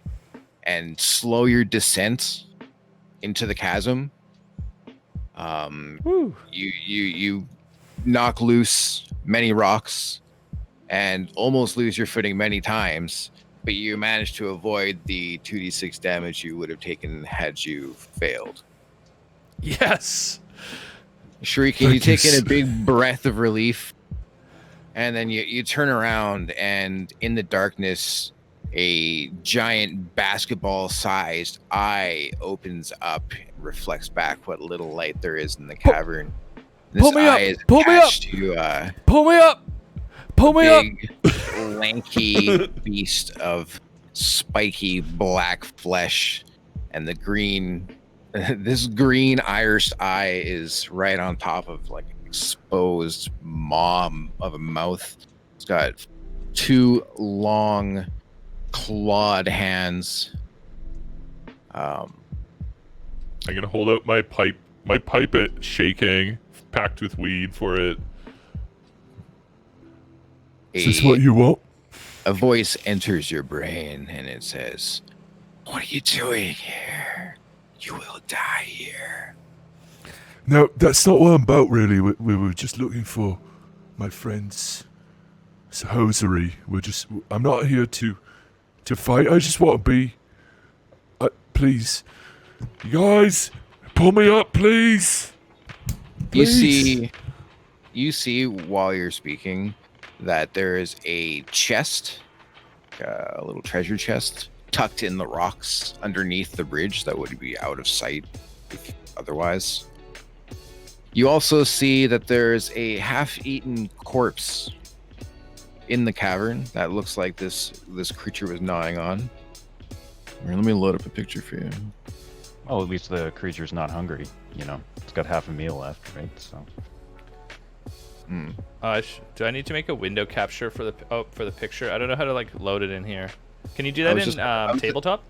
and slow your descent into the chasm. You knock loose many rocks and almost lose your footing many times, but you manage to avoid the 2d6 damage you would have taken had you failed. Yes. Shuriken, you take in a big breath of relief, and then you turn around, and in the darkness, a giant basketball-sized eye opens up and reflects back what little light there is in the cavern. Pull me up! Pull me up! Pull me up! Pull me up! Big, lanky beast of spiky black flesh, and the green. This green irised eye is right on top of like an exposed maw of a mouth. It's got 2 long clawed hands. I'm gonna hold out my pipe. My pipe it shaking, packed with weed for it. Is this what you want? A voice enters your brain and it says, "What are you doing here? You will die here." No, that's not what I'm about, really. We were just looking for my friend's hosiery. I'm not here to fight. I just want to be... please. You guys, pull me up, please. Please. You see while you're speaking that there is a chest, a little treasure chest, tucked in the rocks underneath the bridge that would be out of sight otherwise. You also see that there's a half-eaten corpse in the cavern that looks like this creature was gnawing on. Here, let me load up a picture for you. Well, at least the creature's not hungry. You know, it's got half a meal left, right? So. Do I need to make a window capture for the picture? I don't know how to like load it in here. Can you do that in tabletop?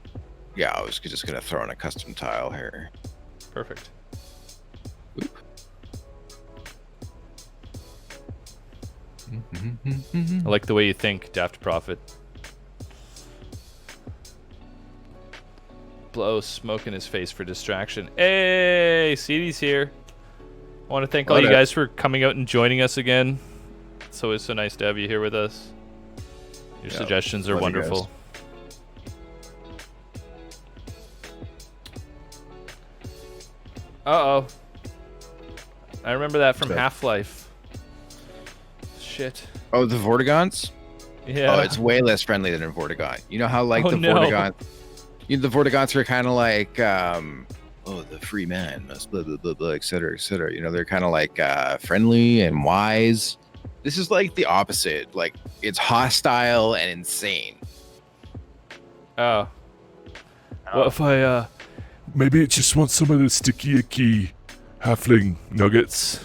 Yeah, I was just gonna throw in a custom tile here. Perfect. Oop. I like the way you think, Daft Prophet. Blow smoke in his face for distraction. Hey, CD's here. I want to thank all you guys for coming out and joining us again. It's always so nice to have you here with us. Your suggestions are wonderful. Uh-oh. I remember that from Okay. Half-Life. Shit. Oh, the Vortigons? Yeah. Oh, it's way less friendly than a Vortigon. You know how like Oh, the no. Vortigons, the Vortigons are kind of like, the free man must blah blah blah blah, et cetera, et cetera. You know, they're kind of like friendly and wise. This is like the opposite. Like it's hostile and insane. Oh. What if I Maybe it just wants some of the sticky icky halfling nuggets.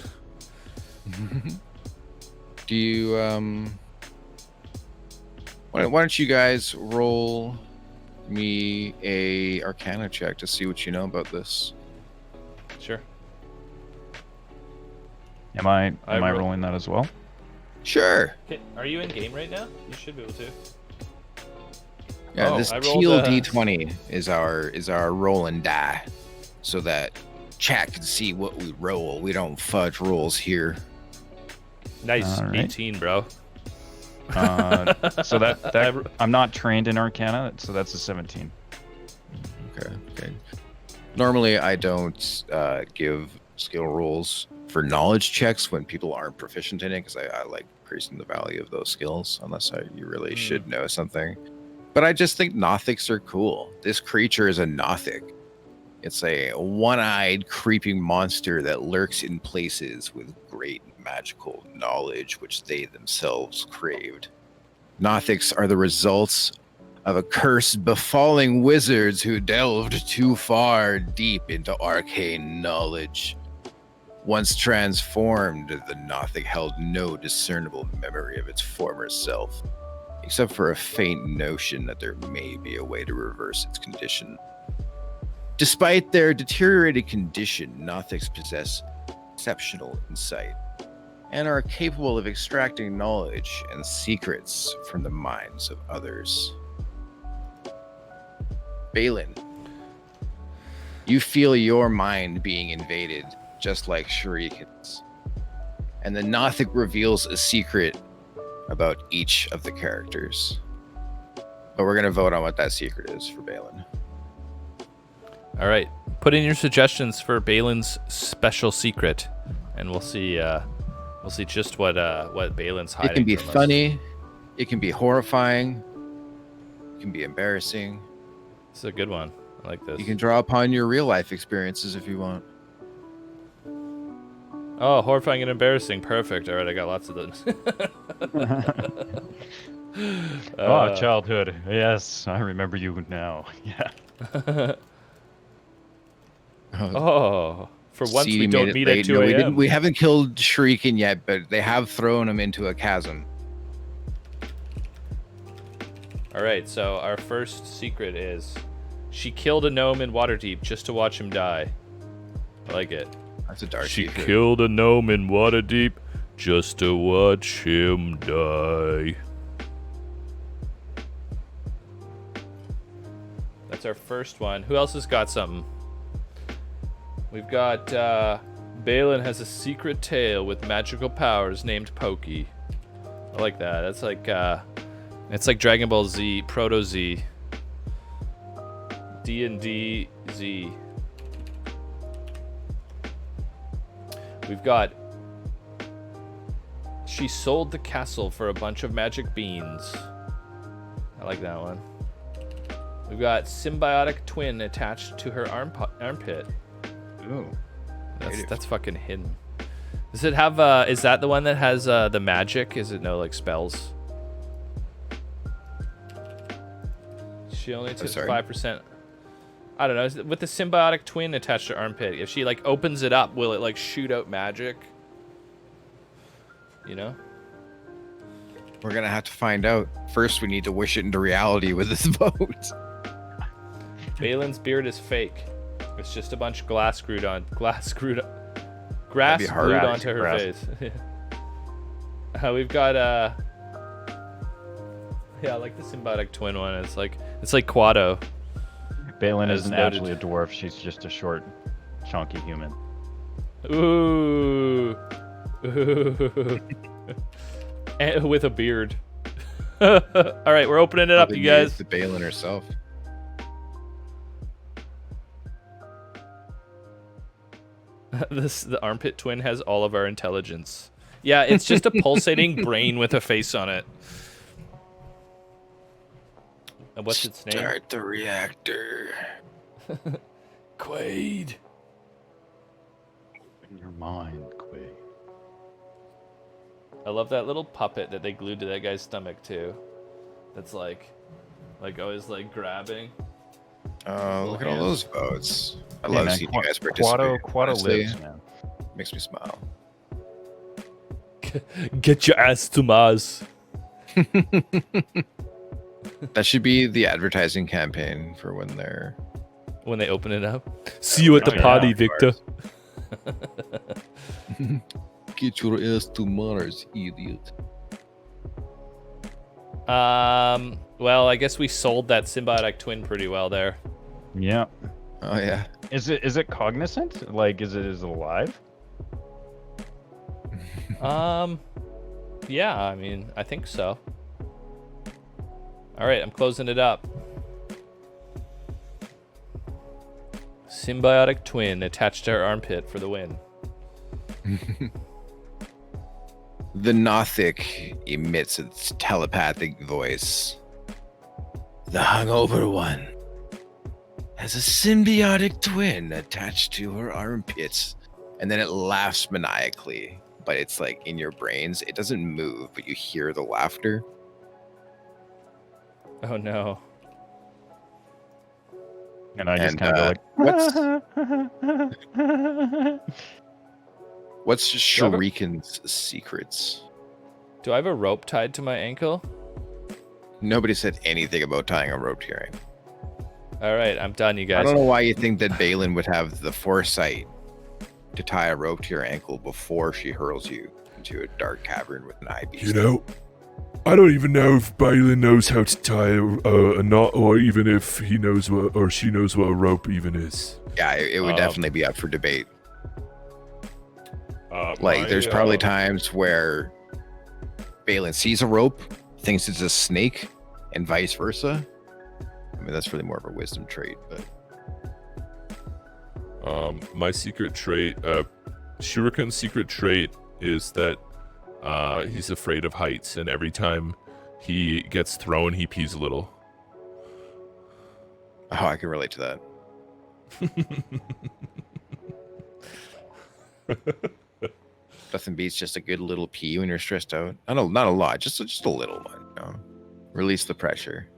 Do you why don't you guys roll me a Arcana check to see what you know about this? Sure. Am I roll- rolling that as well? Sure. Okay, are you in game right now? You should be able to. Yeah, Oh, this I rolled teal a- D20 is our roll and die, so that chat can see what we roll. We don't fudge rolls here. Nice. All right. 18, bro. So that I'm not trained in Arcana, so that's a 17. Okay. Normally, I don't give skill rolls for knowledge checks when people aren't proficient in it, because I like increasing the value of those skills, unless you really should know something. But I just think Nothics are cool. This creature is a Nothic. It's a one-eyed, creeping monster that lurks in places with great magical knowledge, which they themselves craved. Nothics are the results of a curse befalling wizards who delved too far deep into arcane knowledge. Once transformed, the Nothic held no discernible memory of its former self, except for a faint notion that there may be a way to reverse its condition. Despite their deteriorated condition, Nothics possess exceptional insight and are capable of extracting knowledge and secrets from the minds of others. Balin, you feel your mind being invaded just like Shuriken's, and the Nothic reveals a secret about each of the characters. But we're gonna vote on what that secret is for Balin. All right. Put in your suggestions for Balin's special secret, and we'll see just what Balin's hiding. It can be from us. funny, it can be horrifying, it can be embarrassing. This is a good one. I like this. You can draw upon your real life experiences if you want. Oh, horrifying and embarrassing. Perfect. All right, I got lots of those. Childhood. Yes, I remember you now. Yeah. Oh, for once See, we you don't made it meet late. at 2 No, a.m. we haven't killed Shuriken yet, but they have thrown him into a chasm. All right, so our first secret is she killed a gnome in Waterdeep just to watch him die. I like it. That's a dark She secret. killed a gnome in Waterdeep just to watch him die. That's our first one. Who else has got something? We've got Balin has a secret tail with magical powers named Pokey. I like that. That's like it's like Dragon Ball Z, Proto Z, D&D Z. We've got she sold the castle for a bunch of magic beans. I like that one. We've got symbiotic twin attached to her armpit. Ooh. That's fucking hidden. Does it have is that the one that has the magic? Is it no like spells? She only takes sorry? 5%. I don't know. Is it, with the symbiotic twin attached to her armpit, if she like opens it up, will it like shoot out magic? You know? We're gonna have to find out. First, we need to wish it into reality with this vote. Balin's beard is fake. It's just a bunch of grass glued onto her Grass. face. We've got yeah, I like the symbiotic twin one. It's like Quado. Balin As isn't noted. actually a dwarf. She's just a short, chunky human. Ooh. Ooh. And with a beard. All right, we're opening it up, you guys. The Balin herself. The armpit twin has all of our intelligence. Yeah, it's just a pulsating brain with a face on it. And what's its name? Start the reactor. Quaid. In your mind, Quay. I love that little puppet that they glued to that guy's stomach too. That's like always like grabbing. Oh, look at all those votes. I Hey, love man, seeing you guys participate. Quado Honestly, lives, man. makes me smile. Get your ass to Mars. That should be the advertising campaign for when they're. When they open it up. See you at the Oh, yeah. party, Victor. Get your ass to Mars, idiot. Well, I guess we sold that symbiotic twin pretty well there. Yeah. Oh yeah. Is it cognizant? Like, is it alive? Yeah, I mean, I think so. All right, I'm closing it up. Symbiotic twin attached to our armpit for the win. The Nothic emits its telepathic voice. The hungover one has a symbiotic twin attached to her armpits. And then it laughs maniacally, but it's like in your brains. It doesn't move, but you hear the laughter. Oh no. And I just And, kind of go like, What's you have a- Shuriken's secrets? Do I have a rope tied to my ankle? Nobody said anything about tying a rope to your ankle. All right, I'm done, you I guys. don't know why you think that Balin would have the foresight to tie a rope to your ankle before she hurls you into a dark cavern with an eye beast. You know, I don't even know if Balin knows how to tie a knot, or even if he knows what, or she knows what a rope even is. Yeah, it would definitely be up for debate. Like, there's probably times where Balin sees a rope, thinks it's a snake, and vice versa. I mean, that's really more of a wisdom trait, but My secret trait, Shuriken's secret trait is that he's afraid of heights, and every time he gets thrown, he pees a little. oh, I can relate to that. Nothing beats just a good little pee when you're stressed out. I don't, not a lot, just a little one. You know? Release the pressure.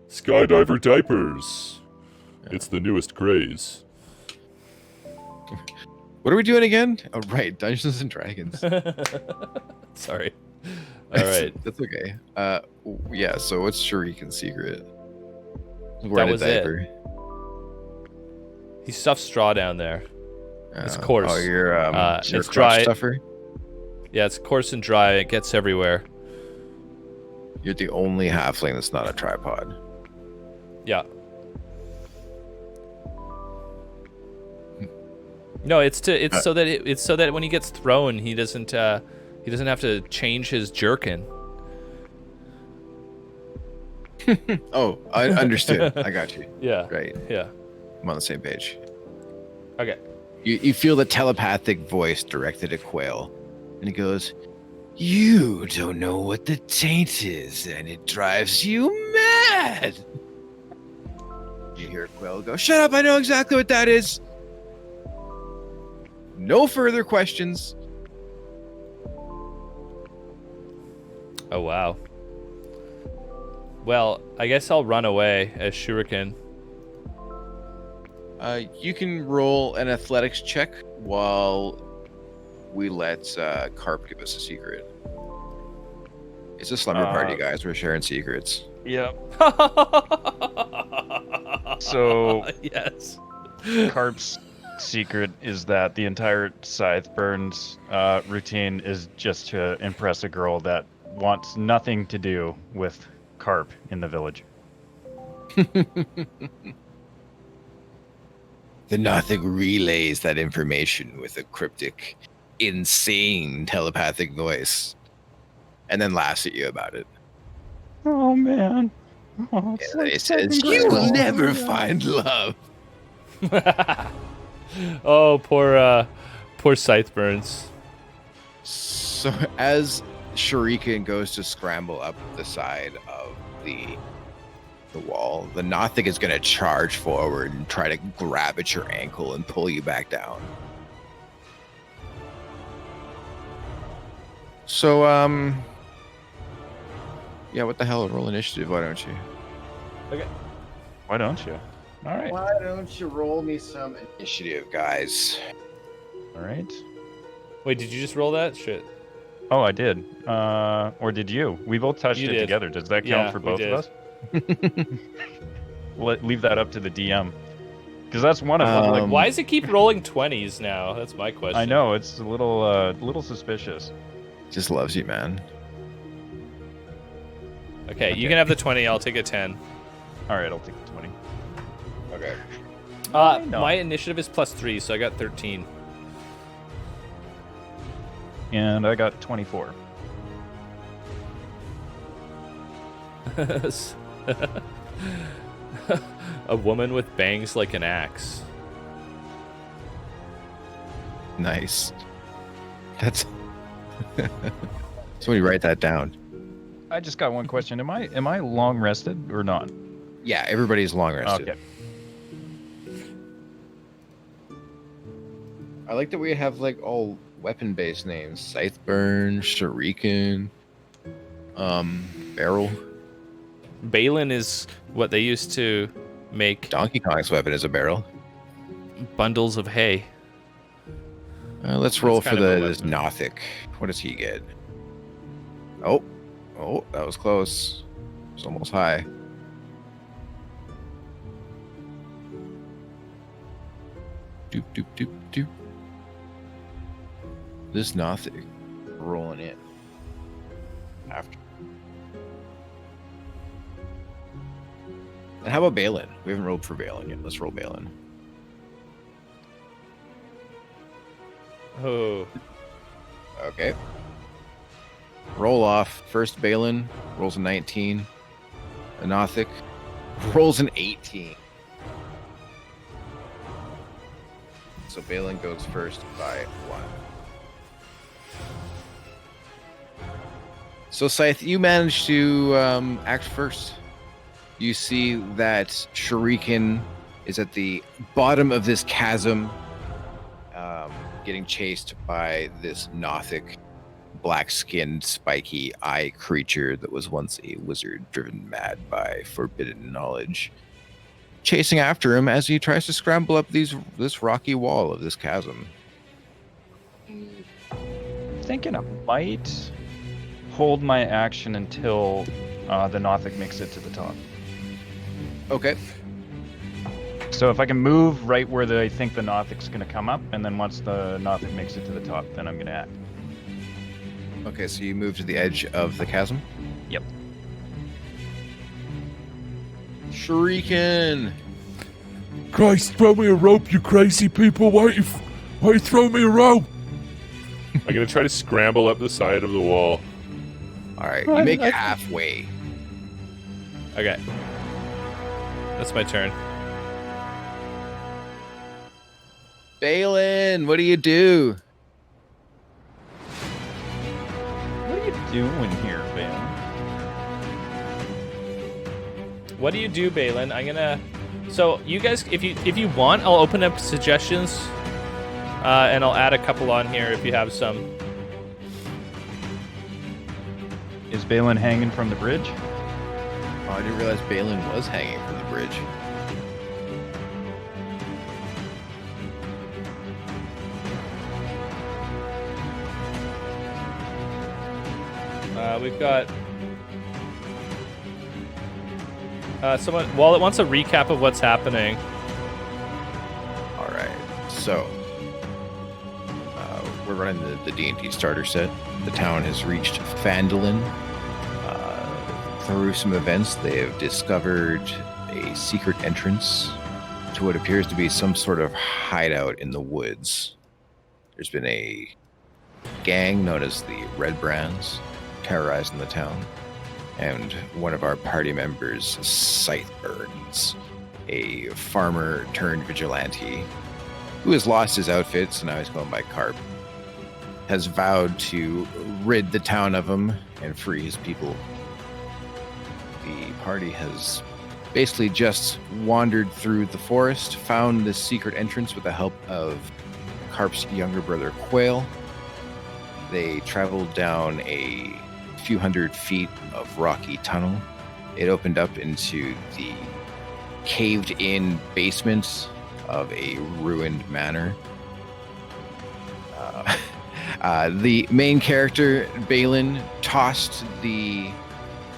Skydiver diapers. It's the newest craze. What are we doing again? Oh, right, Dungeons and Dragons. Sorry. All right. That's okay. Yeah. So what's Shuriken's secret? That was it. He stuffed straw down there. It's coarse. Oh, you're it's crotch dry. stuffer. Yeah, it's coarse and dry. It gets everywhere. You're the only halfling that's not a tripod. Yeah. No, it's so that when he gets thrown, he doesn't have to change his jerkin. Oh, I understood. I got you. Yeah. Right. Yeah. I'm on the same page. Okay. You feel the telepathic voice directed at Quail, and it goes, "You don't know what the taint is, and it drives you mad." You hear Quail go, "Shut up! I know exactly what that is." No further questions. Oh wow. Well, I guess I'll run away as Shuriken. You can roll an athletics check while we let Carp give us a secret. It's a slumber party, guys. We're sharing secrets. yep. So Yes. Carp's secret is that the entire Scytheburns routine is just to impress a girl that wants nothing to do with Carp in the village. The Nothic relays that information with a cryptic, insane telepathic voice, and then laughs at you about it. Oh man. Oh, And then it says, "You will never find love." Oh, poor poor Scytheburns. So as Shuriken goes to scramble up the side of the wall, the Nothic is going to charge forward and try to grab at your ankle and pull you back down. So, yeah, what the hell? Roll initiative, why don't you? Okay. Why don't you? All right. Why don't you roll me some initiative, guys? All right. Wait, did you just roll that? Shit. Oh, I did. Or did you? We both touched You it did. together. Does that Yeah, count for we both did. of us? Leave that up to the DM. Because that's one of them. Like, Why does it keep rolling 20s now? That's my question. I know, it's a little suspicious. Just loves you, man. Okay, you can have the 20. I'll take a 10. All right, I'll take the 20. Okay. No. My initiative is +3, so I got 13. And I got 24. A woman with bangs like an axe. Nice. That's. Somebody write that down. I just got one question. Am I long rested or not? Yeah, everybody's long rested. Okay. I like that we have like all weapon-based names: Scytheburn, Shuriken, Barrel. Balin is what they used to make Donkey Kong's weapon is a barrel. bundles of hay. Let's roll That's for kind of a this weapon. Nothic. What does he get? Oh, that was close. It's almost high. Doop doop doop doop. This Nothic rolling in after. And how about Balin? We haven't rolled for Balin yet. Let's roll Balin. Oh, Okay. Roll off. First Balin rolls a 19. Anothic rolls an 18. So Balin goes first by 1. So Scythe, you managed to act first. You see that Shuriken is at the bottom of this chasm, getting chased by this Nothic, black-skinned, spiky eye creature that was once a wizard driven mad by forbidden knowledge, chasing after him as he tries to scramble up this rocky wall of this chasm. Thinking I might hold my action until the Nothic makes it to the top. Okay. So if I can move right where I think the Nothic's going to come up, and then once the Nothic makes it to the top, then I'm going to act. Okay, so you move to the edge of the chasm? Yep. Shuriken! Christ, throw me a rope, you crazy people! Why you throw me a rope? I'm gonna try to scramble up the side of the wall. Alright, you make it halfway. okay. That's my turn. Balin, what do you do? What are you doing here, Balin? What do you do, Balin? I'm gonna. So you guys, if you want, I'll open up suggestions, and I'll add a couple on here if you have some. Is Balin hanging from the bridge? Oh, I didn't realize Balin was hanging from the bridge. We've got someone. Wallet wants a recap of what's happening. Alright, so we're running the D&D starter set. The town has reached Phandalin. Through some events, they have discovered a secret entrance to what appears to be some sort of hideout in the woods. There's been a gang known as the Red Brands terrorizing the town, and one of our party members, Scytheburns, a farmer turned vigilante who has lost his outfit, so now he's going by Carp, has vowed to rid the town of him and free his people. The party has basically just wandered through the forest, found this secret entrance with the help of Carp's younger brother, Quail. They traveled down a few hundred feet of rocky tunnel. It opened up into the caved-in basement of a ruined manor. The main character, Balin, tossed the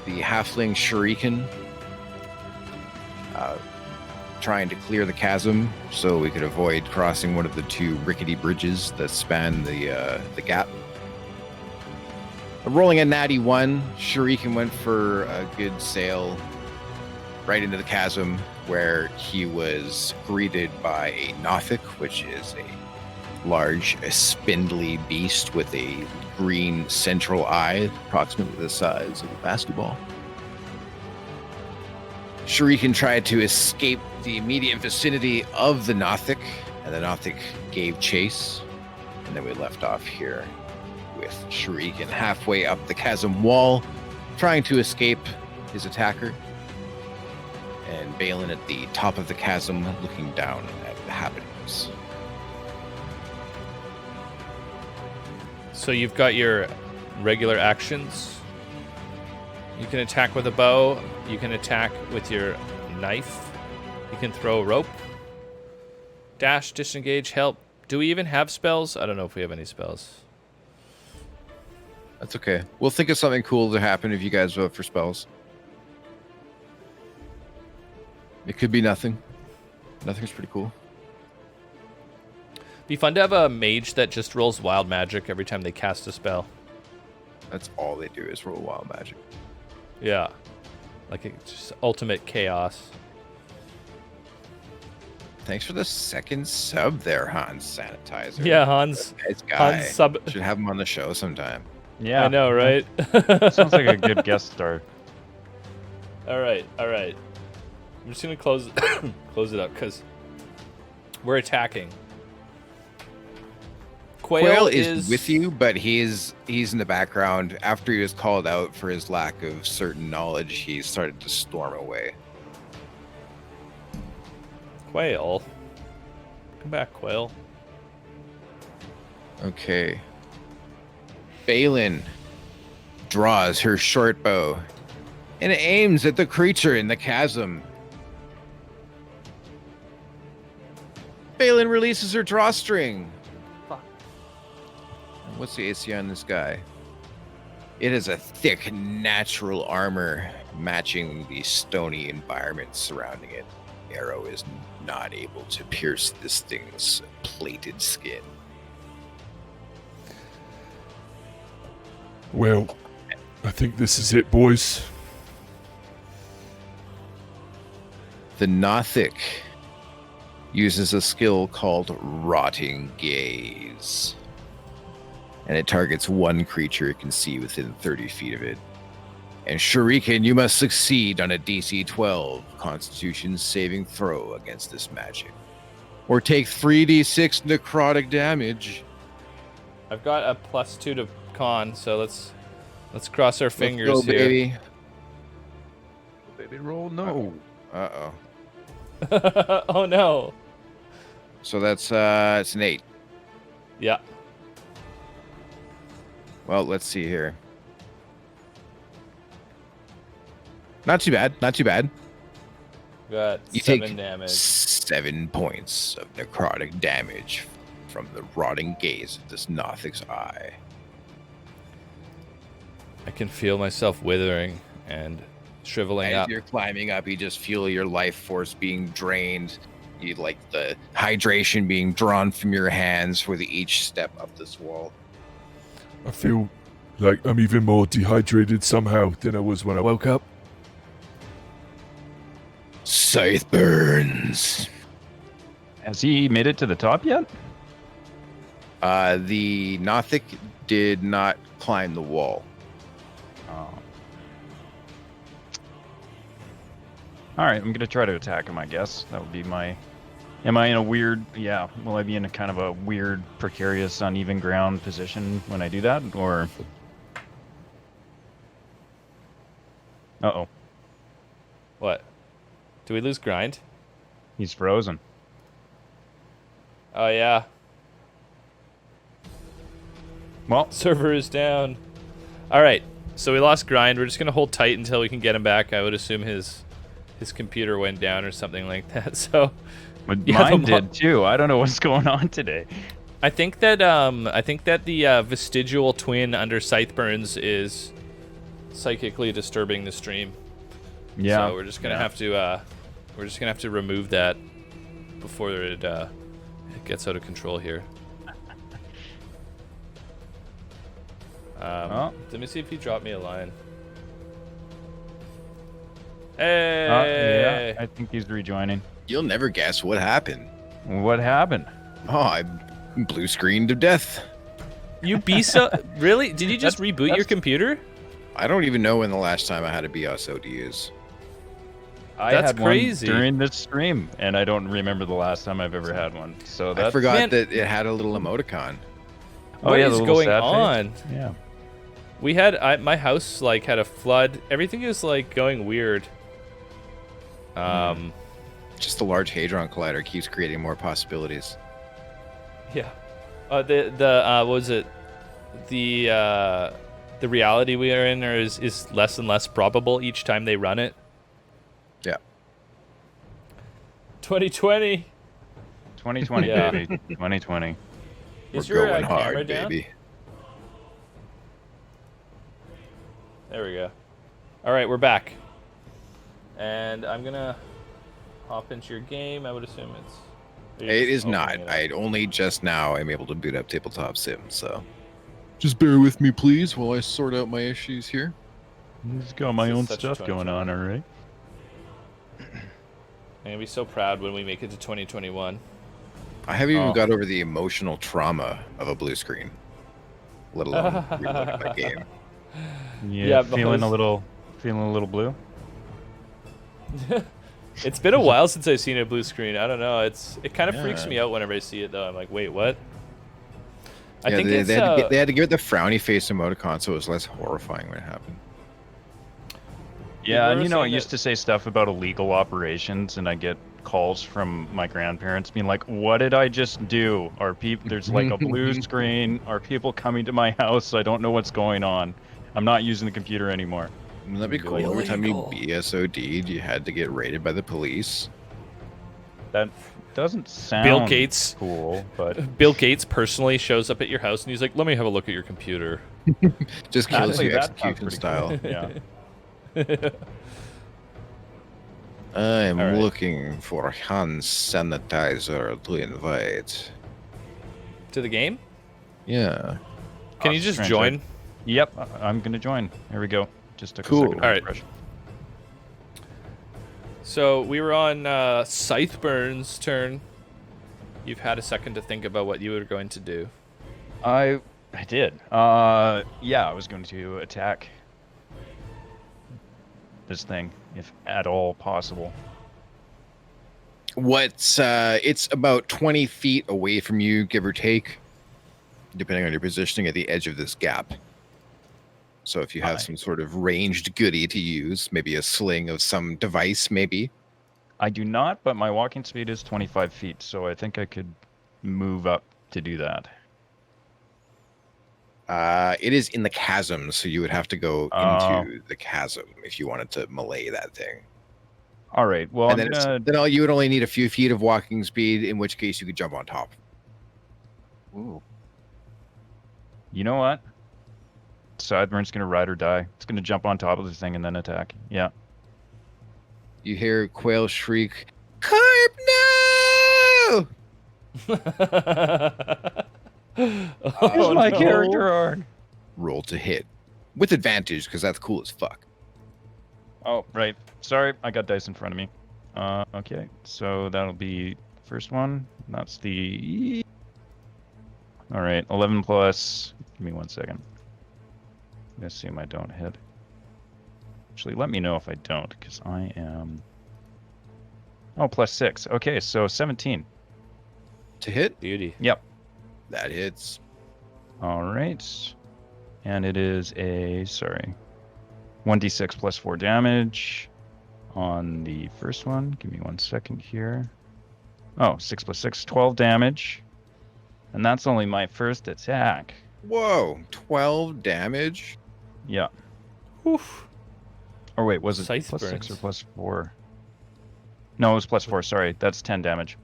halfling shuriken, trying to clear the chasm so we could avoid crossing one of the two rickety bridges that span the gap. Rolling a natty 1, shuriken went for a good sail right into the chasm, where he was greeted by a Nothic, which is a large, spindly beast with a green central eye, approximately the size of a basketball. Shuriken tried to escape the immediate vicinity of the Nothic, and the Nothic gave chase, and then we left off here with Shuriken halfway up the chasm wall, trying to escape his attacker, and Balin at the top of the chasm looking down at the happenings. So you've got your regular actions. You can attack with a bow. You can attack with your knife. You can throw a rope. Dash, disengage, help. Do we even have spells? I don't know if we have any spells. That's okay. We'll think of something cool to happen if you guys vote for spells. It could be nothing. Nothing's pretty cool. Be fun to have a mage that just rolls wild magic every time they cast a spell. That's all they do is roll wild magic. Yeah. Like it's just ultimate chaos. Thanks for the second sub there, Hans Sanitizer. Yeah, Hans. Nice guy. Hans sub. Should have him on the show sometime. Yeah, I know, right? Sounds like a good guest star. All right. I'm just gonna close it up because we're attacking. Quail is with you, but he's in the background. After he was called out for his lack of certain knowledge, he started to storm away. Quail. Come back, Quail. Okay. Balin draws her short bow and aims at the creature in the chasm. Balin releases her drawstring. Fuck. What's the AC on this guy? It has a thick natural armor matching the stony environment surrounding it. The arrow is not able to pierce this thing's plated skin. Well, I think this is it, boys. The Nothic uses a skill called Rotting Gaze, and it targets one creature it can see within 30 feet of it. And Shuriken, you must succeed on a DC 12 Constitution saving throw against this magic, or take 3d6 necrotic damage. I've got a +2 to con, so let's cross our fingers Let's go, here. baby. Baby roll, no. Uh-oh. Oh no. So that's it's an 8. Yeah. Well, let's see here. Not too bad. Not too bad. Got You 7 take damage. 7 points of necrotic damage from the rotting gaze of this Nothic's eye. I can feel myself withering and shriveling As up. you're climbing up, you just feel your life force being drained. You like the hydration being drawn from your hands with each step up this wall. I feel like I'm even more dehydrated somehow than I was when I woke up. Scythe burns. Has he made it to the top yet? The Nothic did not climb the wall. Oh. All right, I'm gonna try to attack him. I guess that would be my Am I in a weird? Yeah. Will I be in a kind of a weird, precarious, uneven ground position when I do that, or? Uh-oh. What? Do we lose grind? He's frozen. Oh yeah. Well, Server is down. All right. So we lost grind. We're just gonna hold tight until we can get him back. I would assume his computer went down or something like that. So but yeah, mine did too. I don't know what's going on today. I think that the vestigial twin under Scytheburns is psychically disturbing the stream. Yeah. So we're just gonna have to remove that before it gets out of control here. Let me see if he dropped me a line. Hey! Yeah, I think he's rejoining. You'll never guess what happened. What happened? Oh, I blue screened to death. You really? Did you just reboot your computer? I don't even know when the last time I had a BSO to use. I That's had crazy. one during this stream, and I don't remember the last time I've ever had one. So I that's forgot that it had a little emoticon. What is the little going sad face. on? Yeah. We had my house like had a flood. Everything is like going weird. Just the Large Hadron Collider keeps creating more possibilities. Yeah. What was it? The reality we are in is less and less probable each time they run it. Yeah. 2020. 2020, Yeah. baby. 2020. Is We're your going camera hard, down? baby. There we go. All right, we're back. And I'm gonna hop into your game. I would assume it's. It is opening not. it up. I only just now am able to boot up Tabletop Sim, so. Just bear with me, please, while I sort out my issues here. Just got my This is own such a stuff going 2020. on, all right? I'm gonna be so proud when we make it to 2021. I haven't even Oh. got over the emotional trauma of a blue screen, let alone reloading my game. Yeah, feeling because- a little blue. It's been a while since I've seen a blue screen. I don't know. It kind of freaks Yeah. me out whenever I see it though. I'm like, wait, what? I Yeah, think they, it's they had to give it the frowny face emoticon so it was less horrifying when it happened. Yeah, and were you know, I saying used that- to say stuff about illegal operations, and I get calls from my grandparents being like, "What did I just do? Are people? There's like a blue screen. Are people coming to my house? I don't know what's going on. I'm not using the computer anymore." Wouldn't that be cool? Every time you BSOD'd, you had to get raided by the police. That doesn't sound Bill Gates. cool, but Bill Gates personally shows up at your house and he's like, "Let me have a look at your computer." Just kills Actually, you that sounds execution pretty style. cool. Yeah. I'm All right. looking for hand sanitizer to invite. To the game? Yeah. Can you Oh, just strange, join? right? Yep, I'm gonna join. There we go. Just took Cool. a second. to All right. refresh. So we were on Scytheburn's turn. You've had a second to think about what you were going to do. I did. Yeah, I was going to attack this thing, if at all possible. It's about 20 feet away from you, give or take, depending on your positioning at the edge of this gap. So if you have Aye. some sort of ranged goodie to use, maybe a sling of some device, maybe. I do not, but my walking speed is 25 feet, so I think I could move up to do that. It is in the chasm, so you would have to go Oh. into the chasm if you wanted to melee that thing. All right. Well, And I'm then, it's- gonna. then you would only need a few feet of walking speed, in which case you could jump on top. Ooh. You know what? Sideburn's gonna ride or die. It's gonna jump on top of the thing and then attack. Yeah. You hear Quail shriek, "Carp, no!" Oh, my no. character arc. Roll to hit. With advantage, because that's cool as fuck. Oh, right. Sorry, I got dice in front of me. Okay. So that'll be the first one. That's the. All right. 11 plus. Give me 1 second. I assume I don't hit. Actually, let me know if I don't, because I am. Oh, +6. Okay, so 17. To hit, Beauty. Yep. that hits. All right. And it is 1d6 plus 4 damage on the first one. Give me 1 second here. Oh, 6 plus 6, 12 damage. And that's only my first attack. Whoa, 12 damage. Yeah. Oof. Or wait, was it Scythe plus 6 burns. or plus 4? No, it was plus 4. Sorry, that's 10 damage.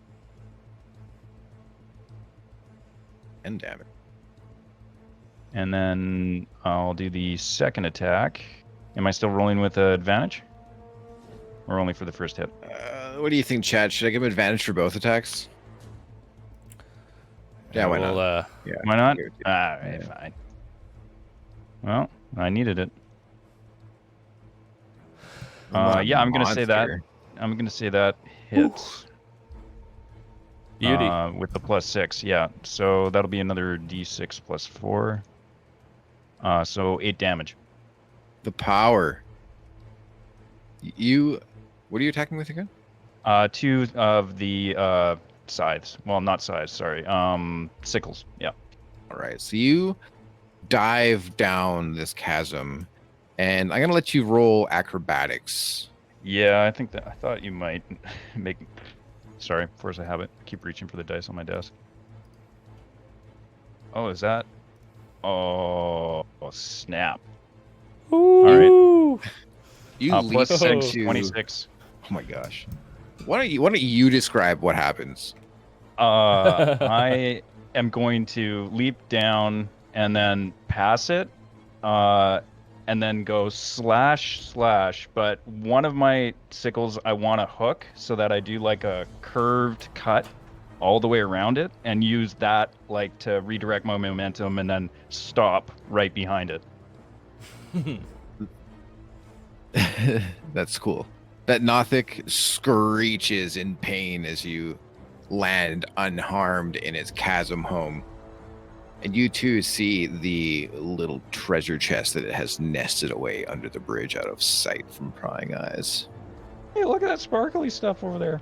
10 damage. And then I'll do the second attack. Am I still rolling with advantage? Or only for the first hit? What do you think, Chad? Should I give him advantage for both attacks? Yeah, why not? Well, Yeah. Why not? give it to you. All right, Yeah. fine. Well, I needed it. What a Yeah, I'm gonna say that. monster. I'm gonna say that hits. beauty. With the +6, yeah. So that'll be another d6 plus 4. So 8 damage. The power. What are you attacking with again? 2 of the scythes. Well, not scythes, sorry. Sickles. Yeah. All right, so you dive down this chasm, and I'm gonna let you roll acrobatics. Yeah, I thought you might make. Sorry, force a habit. I keep reaching for the dice on my desk. Oh, is that? Oh, snap! All right. You leap plus 6, into 26. Oh my gosh! Why don't you describe what happens? I am going to leap down and then pass it, and then go slash. But one of my sickles I want to hook so that I do like a curved cut all the way around it and use that like to redirect my momentum and then stop right behind it. That's cool. That Nothic screeches in pain as you land unharmed in its chasm home. And you too see the little treasure chest that it has nested away under the bridge out of sight from prying eyes. Hey, look at that sparkly stuff over there.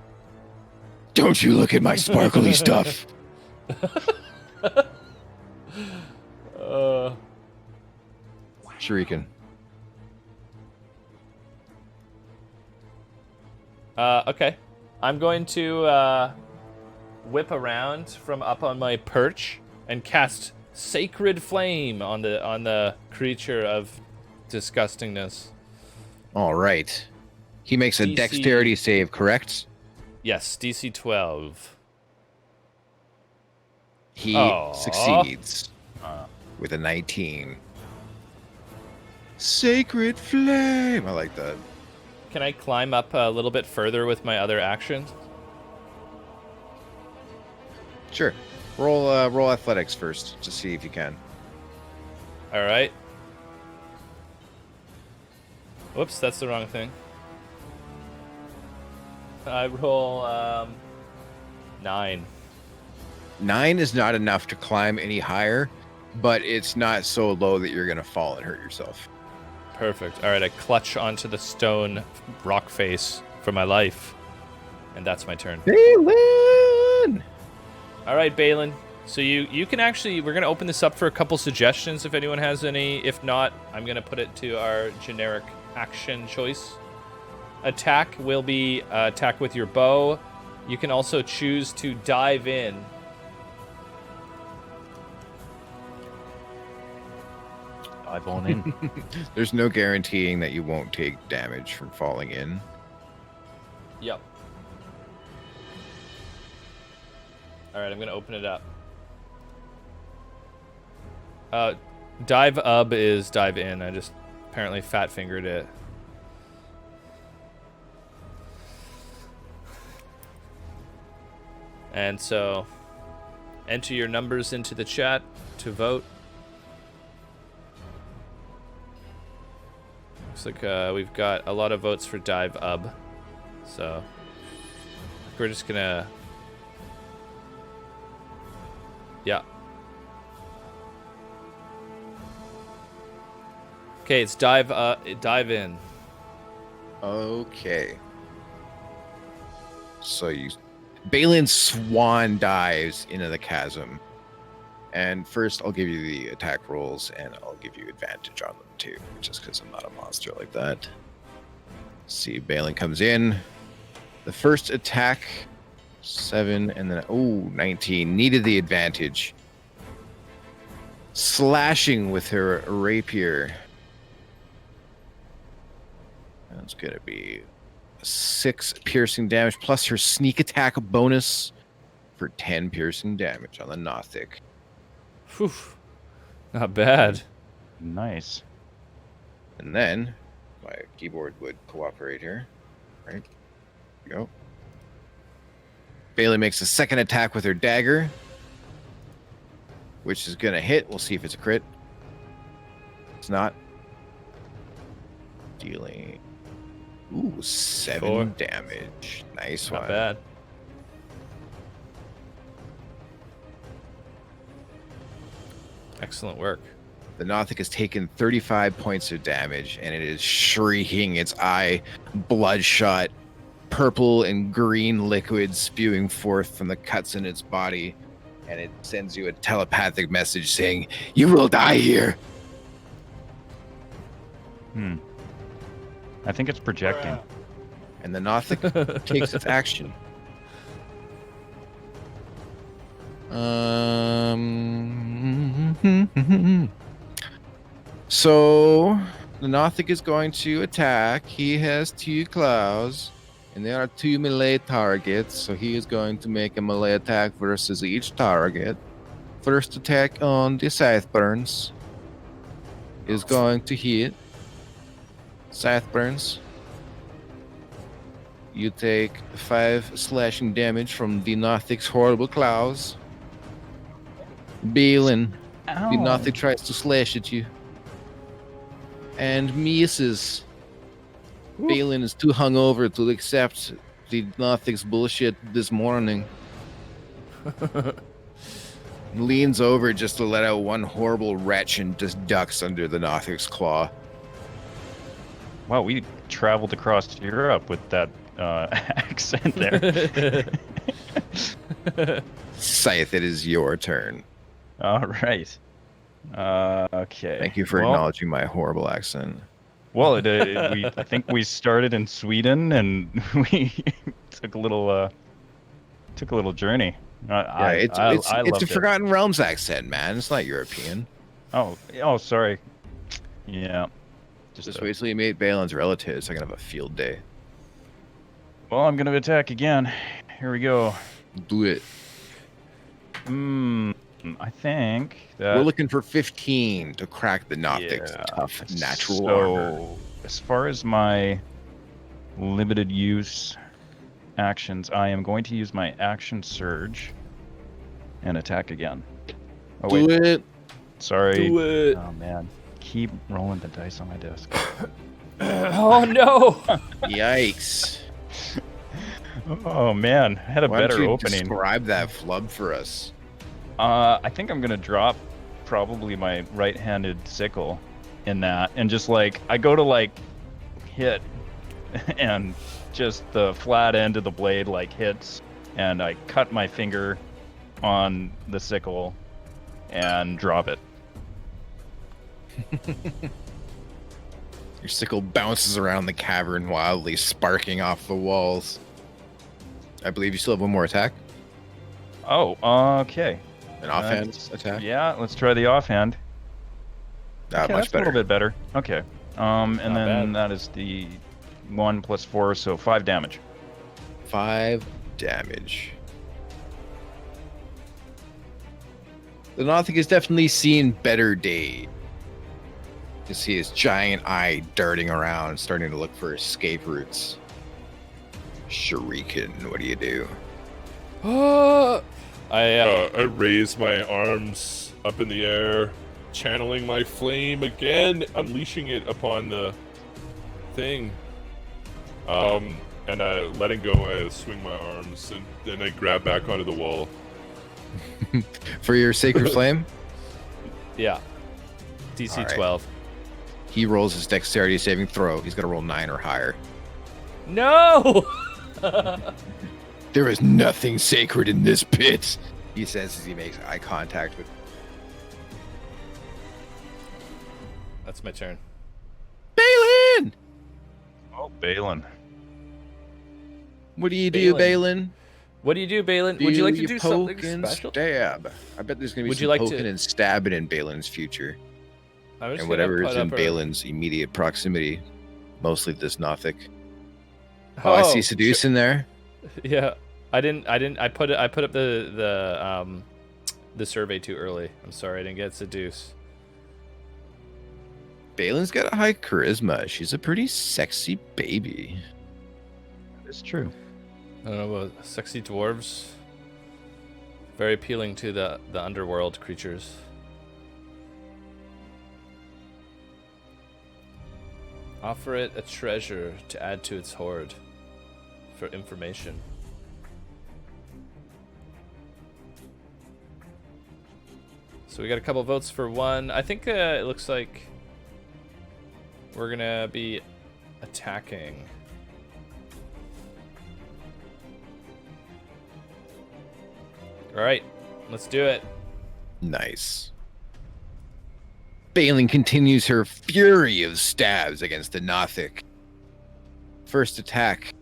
Don't you look at my sparkly stuff! Shuriken. Okay. I'm going to whip around from up on my perch and cast Sacred Flame on the creature of disgustingness. All right. He makes a DC dexterity save, correct? Yes, DC 12. He Aw. succeeds with a 19. Sacred Flame! I like that. Can I climb up a little bit further with my other actions? Sure. Roll athletics first to see if you can. All right. Whoops, that's the wrong thing. I roll 9. 9 is not enough to climb any higher, but it's not so low that you're gonna fall and hurt yourself. Perfect. All right, I clutch onto the stone rock face for my life, and that's my turn. Balin! All right, Balin. So you can actually, we're going to open this up for a couple suggestions if anyone has any. If not, I'm going to put it to our generic action choice. Attack will be attack with your bow. You can also choose to dive in. Dive on in. There's no guaranteeing that you won't take damage from falling in. Yep. All right, I'm going to open it up. Dive up is dive in. I just apparently fat fingered it. And so enter your numbers into the chat to vote. Looks like we've got a lot of votes for dive up. So we're just gonna, yeah. Okay, it's dive in. Okay. So Balin swan dives into the chasm. And first, I'll give you the attack rolls, and I'll give you advantage on them too, just because I'm not a monster like that. See, Balin comes in. The first attack, 7, and then 19. Needed the advantage. Slashing with her rapier. That's gonna be 6 piercing damage plus her sneak attack bonus for 10 piercing damage on the Nothic. Whew. Not bad. Nice. And then my keyboard would cooperate here. Right? Here we go. Bailey makes a second attack with her dagger, which is gonna hit. We'll see if it's a crit. It's not. Dealing 7 4 damage. Nice one. Not bad. Excellent work. The Nothic has taken 35 points of damage, and it is shrieking, its eye bloodshot, purple and green liquid spewing forth from the cuts in its body, and it sends you a telepathic message saying, "You will die here." I think it's projecting. And the Nothic takes its action. So the Nothic is going to attack. He has 2 claws, and there are 2 melee targets, so he is going to make a melee attack versus each target. First attack on the Scytheburns is going to hit. Scytheburns, you take 5 slashing damage from the Nothic's horrible claws. Balin, the Nothic tries to slash at you and misses. Balin is too hungover to accept the Nothic's bullshit this morning. Leans over just to let out one horrible retch and just ducks under the Nothic's claw. Wow, we traveled across Europe with that accent there. Scythe, it is your turn. All right. Okay. Thank you for acknowledging my horrible accent. Well, I think we started in Sweden and we took a little journey. It's a Forgotten Realms accent, man. It's not European. Oh, sorry. Yeah. Just wait till you meet Balin's relatives. I'm gonna have a field day. Well, I'm gonna attack again. Here we go. Do it. I think that We're looking for 15 to crack the Nothics. Tough natural armor. So, as far as my limited use actions, I am going to use my action surge and attack again. Oh, Do it. Sorry. Do it. Oh man, keep rolling the dice on my desk. Oh no! Yikes. Oh man, I had a Why don't better you opening. describe that flub for us? I think I'm gonna drop probably my right-handed sickle in that, and just like I go to like hit, and just the flat end of the blade like hits, and I cut my finger on the sickle and drop it. Your sickle bounces around the cavern wildly, sparking off the walls. I believe you still have one more attack. Oh, okay. An offhand attack. Yeah, let's try the offhand. Okay, Much that's better. a little bit better. Okay. And Not then bad. that is the 1 + 4, so 5 damage. 5 damage. The Nothic has definitely seen better days. You see his giant eye darting around, starting to look for escape routes. Shuriken, what do you do? I raise my arms up in the air, channeling my flame again, unleashing it upon the thing. And letting go, I swing my arms, and then I grab back onto the wall. For your Sacred Flame, Yeah. DC All right. 12. he rolls his dexterity saving throw. He's got to roll 9 or higher. No! There is nothing sacred in this pit, he says as he makes eye contact with That's my turn. Balin. Oh, Balin. What do you do, Balin? What do you do, Balin? Would you like to do something poke and special? stab? I bet there's gonna be Would some you like poking to- and stabbing in Balin's future, I'm just and gonna whatever put is in up a- Balin's immediate proximity, mostly this Nothic. Oh, I see seduce in there. Yeah, I didn't. I put up the survey too early. I'm sorry, I didn't get seduce. Balin's got a high charisma. She's a pretty sexy baby. It's true. I don't know about sexy dwarves. Very appealing to the underworld creatures. Offer it a treasure to add to its hoard for information. So we got a couple votes for one. I think it looks like we're gonna be attacking. All right, let's do it. Nice. Balin continues her fury of stabs against the Nothic. First attack,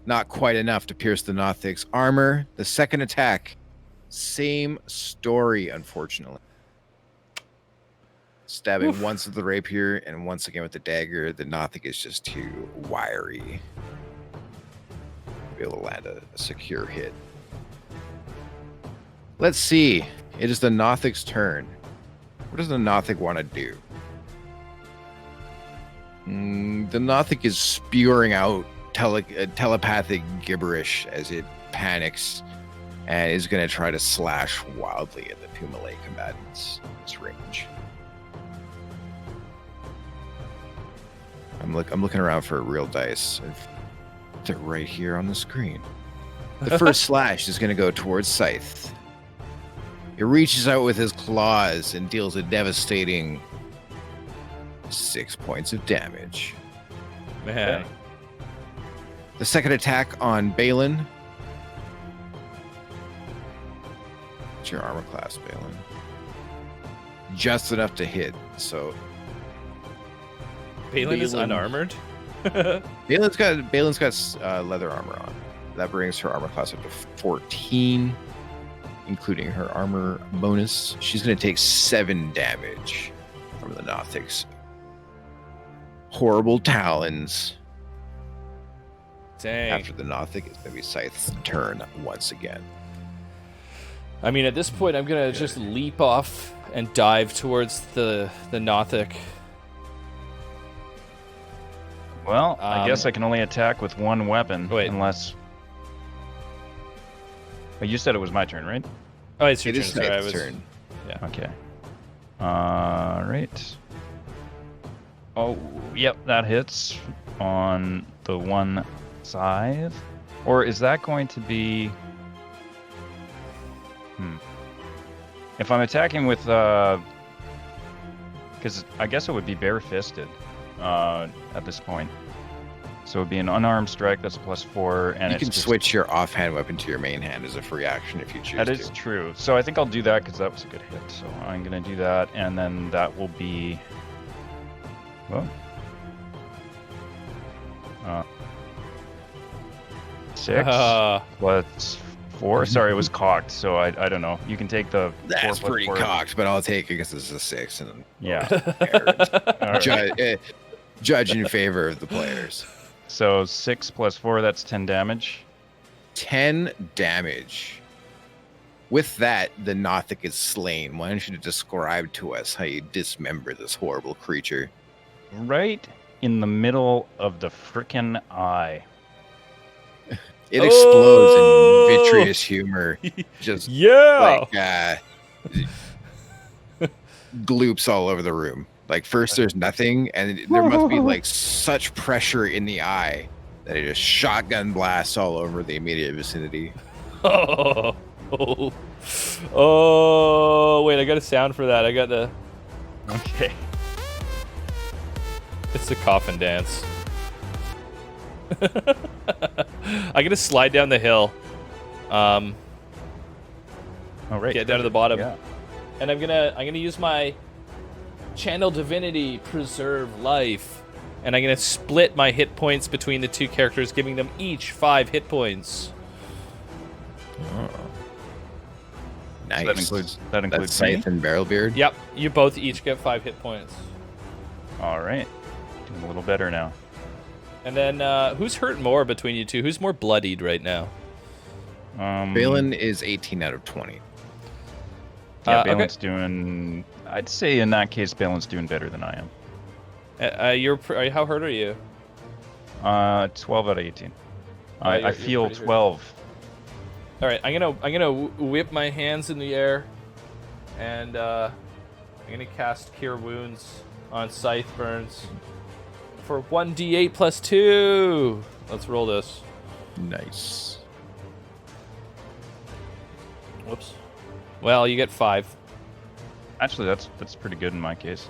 not quite enough to pierce the Nothic's armor. The second attack, same story, unfortunately. Stabbing once with the rapier and once again with the dagger. The Nothic is just too wiry to be able to land a secure hit. Let's see. It is the Nothic's turn. What does the Nothic want to do? The Nothic is spewing out telepathic gibberish as it panics and is going to try to slash wildly at the Pumalay combatants in its range. I'm looking around for real dice. They're right here on the screen. The first slash is going to go towards Scythe. He reaches out with his claws and deals a devastating 6 points of damage. Man. The second attack on Balin. What's your armor class, Balin? Just enough to hit, so... Balin is unarmored? Balin's got leather armor on. That brings her armor class up to 14. Including her armor bonus. She's going to take 7 damage from the Nothic's horrible talons. Dang. After the Nothic, it's going to be Scythe's turn once again. I mean, at this point, I'm going to just leap off and dive towards the Nothic. Well, I guess I can only attack with one weapon. Wait. Unless... But you said it was my turn, right? Oh, it's your It turn. is Sorry, Scythe's turn. Yeah. Okay. Right. Oh, yep, that hits on the one side. Or is that going to be... If I'm attacking with... Because I guess it would be bare-fisted at this point. So it would be an unarmed strike, that's a +4, and You it's can just... switch your offhand weapon to your main hand as a free action if you choose That to. is true. So I think I'll do that because that was a good hit. So I'm going to do that, and then that will be... Well... 6 plus 4. Sorry, it was cocked, so I don't know. You can take the... 4 That's plus pretty 4. cocked, but I'll take it because it's a 6. And Yeah. All right. judge in favor of the players. So 6 plus 4, that's 10 damage. 10 damage. With that, the Nothic is slain. Why don't you describe to us how you dismember this horrible creature? Right in the middle of the frickin' eye. It explodes in vitreous humor. Just Yeah! like gloops all over the room. Like first there's nothing, and there must be like such pressure in the eye that it just shotgun blasts all over the immediate vicinity. Oh, wait, I got a sound for that. I got the... Okay. It's the coffin dance. I'm gonna slide down the hill. Oh, right. Get down to the bottom. Yeah. And I'm gonna use my channel divinity, preserve life, and I'm gonna split my hit points between the two characters, giving them each 5 hit points. Nice. That includes That's me? Scythe and Barrelbeard. Yep, you both each get 5 hit points. All right. Doing a little better now. And then who's hurt more between you two? Who's more bloodied right now? Balin is 18 out of 20. Yeah, okay. Balin's doing. I'd say in that case, Balin's doing better than I am. How hurt are you? 12 out of 18. I you're feel pretty hurt. 12. All right, I'm gonna whip my hands in the air, and I'm gonna cast Cure Wounds on Scythe Burns for 1d8 plus 2. Let's roll this. Nice. Whoops. Well, you get 5. Actually, that's pretty good in my case.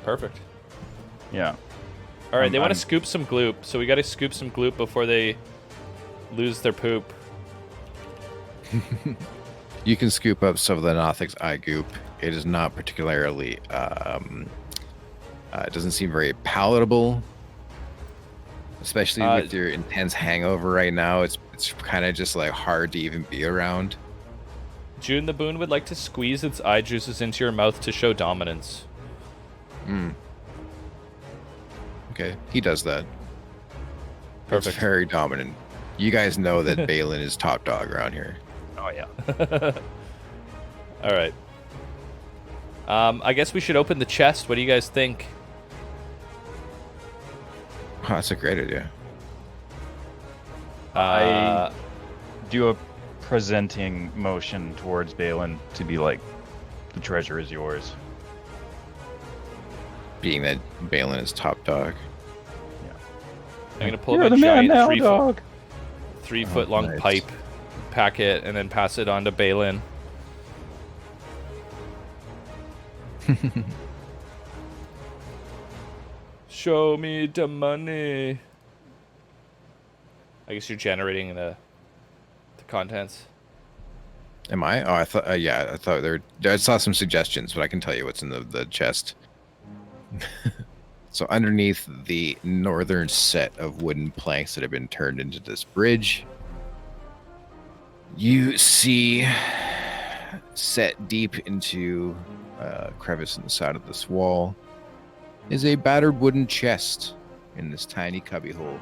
Perfect. Yeah. All right, they want I'm- to scoop some gloop, so we got to scoop some gloop before they lose their poop. You can scoop up some of the Nothic's eye goop. It is not particularly. It doesn't seem very palatable, especially with your intense hangover right now. It's kind of just like hard to even be around. June the Boon would like to squeeze its eye juices into your mouth to show dominance. Okay, he does that. Perfect. It's very dominant. You guys know that Balin is top dog around here. Oh yeah. All right. I guess we should open the chest. What do you guys think? Oh, that's a great idea. I do a presenting motion towards Balin to be like, the treasure is yours. Being that Balin is top dog. I'm gonna pull You're my the man giant now, 3 dog. 3 foot long nice. pipe, pack it, and then pass it on to Balin. Show me the money. I guess you're generating the contents. Am I? Oh, I thought. Yeah, I thought I saw some suggestions, but I can tell you what's in the chest. So underneath the northern set of wooden planks that have been turned into this bridge, you see, set deep into a crevice in the side of this wall, is a battered wooden chest in this tiny cubbyhole.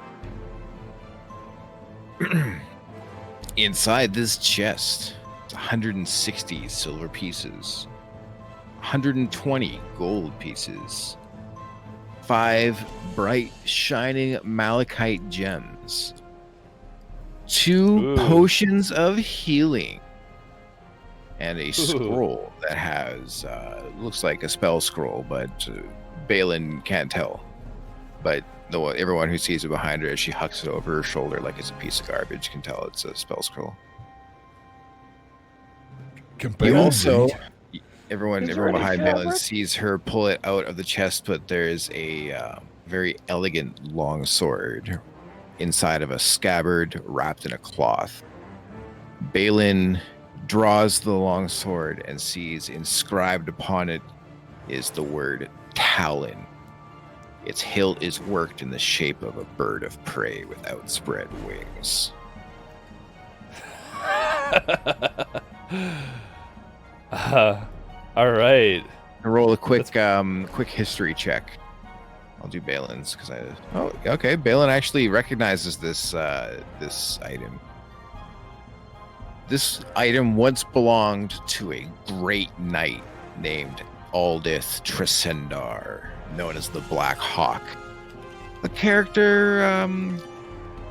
Inside this chest, 160 silver pieces, 120 gold pieces, 5 bright, shining malachite gems, 2 Ooh. potions of healing, and a scroll that has, looks like a spell scroll, but Balin can't tell. But everyone who sees it behind her as she hucks it over her shoulder like it's a piece of garbage can tell it's a spell scroll. Can You Balin also, read? everyone Is there any behind Balin fabric? sees her pull it out of the chest, but there's a very elegant long sword inside of a scabbard wrapped in a cloth. Balin draws the long sword and sees inscribed upon it is the word Talon. Its hilt is worked in the shape of a bird of prey with outspread wings. All right. Roll a quick history check. I'll do Balin's because okay. Balin actually recognizes this item. This item once belonged to a great knight named Aldith Tresendar, known as the Black Hawk. The character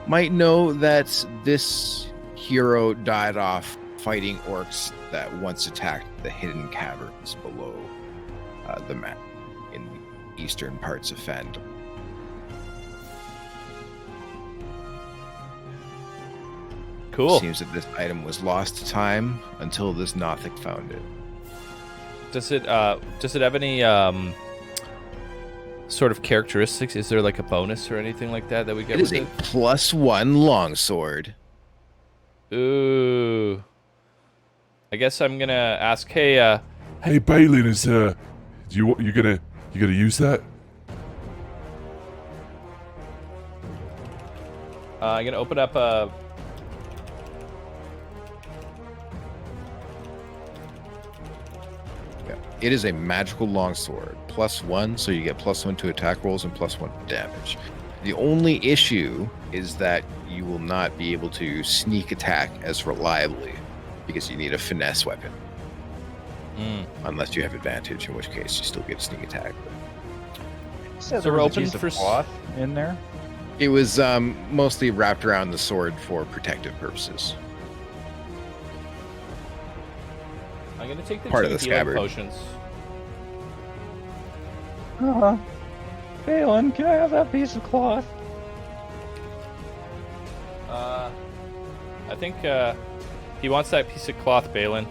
might know that this hero died off fighting orcs that once attacked the hidden caverns below the map in the eastern parts of Fandom. Cool. Seems that this item was lost to time until this Nothic found it. Does it have any sort of characteristics? Is there like a bonus or anything like that we get It is with a it? +1 longsword. Ooh. I guess I'm gonna ask. Hey, Hey, Balin, is you gonna use that? I'm gonna open up a. Yeah. It is a magical longsword. +1, so you get +1 to attack rolls and +1 to damage. The only issue is that you will not be able to sneak attack as reliably because you need a finesse weapon. Unless you have advantage, in which case you still get a sneak attack. So So we're there was a open piece of for cloth in there. It was mostly wrapped around the sword for protective purposes. I'm gonna take the Part two of the healing scabbard. potions. Balin, can I have that piece of cloth? I think he wants that piece of cloth, Balin.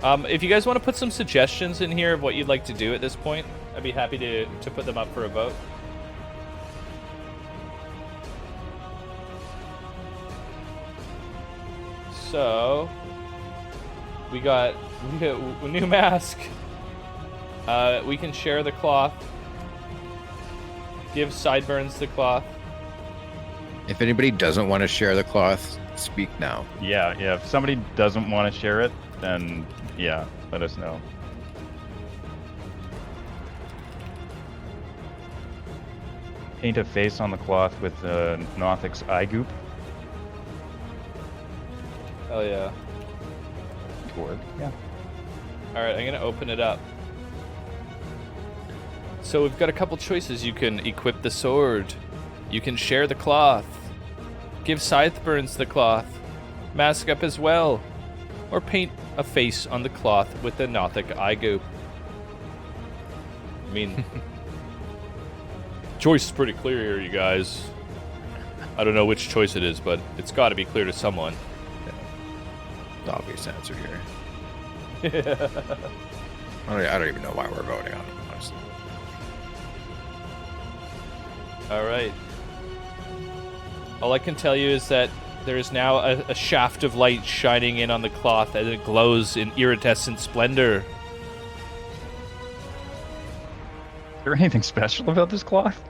If you guys want to put some suggestions in here of what you'd like to do at this point, I'd be happy to put them up for a vote. So, we got a new mask. We can share the cloth. Give Sideburns the cloth. If anybody doesn't want to share the cloth, speak now. Yeah. If somebody doesn't want to share it, then yeah, let us know. Paint a face on the cloth with Nothic's eye goop. Oh yeah. Work. Yeah. All right, I'm gonna open it up. So we've got a couple choices. You can equip the sword. You can share the cloth. Give Sideburns the cloth. Mask up as well. Or paint a face on the cloth with the Nothic eye goop. I mean, choice is pretty clear here, you guys. I don't know which choice it is, but it's got to be clear to someone. The obvious answer here. I don't even know why we're voting on it, honestly. All right. All I can tell you is that there is now a shaft of light shining in on the cloth as it glows in iridescent splendor. Is there anything special about this cloth?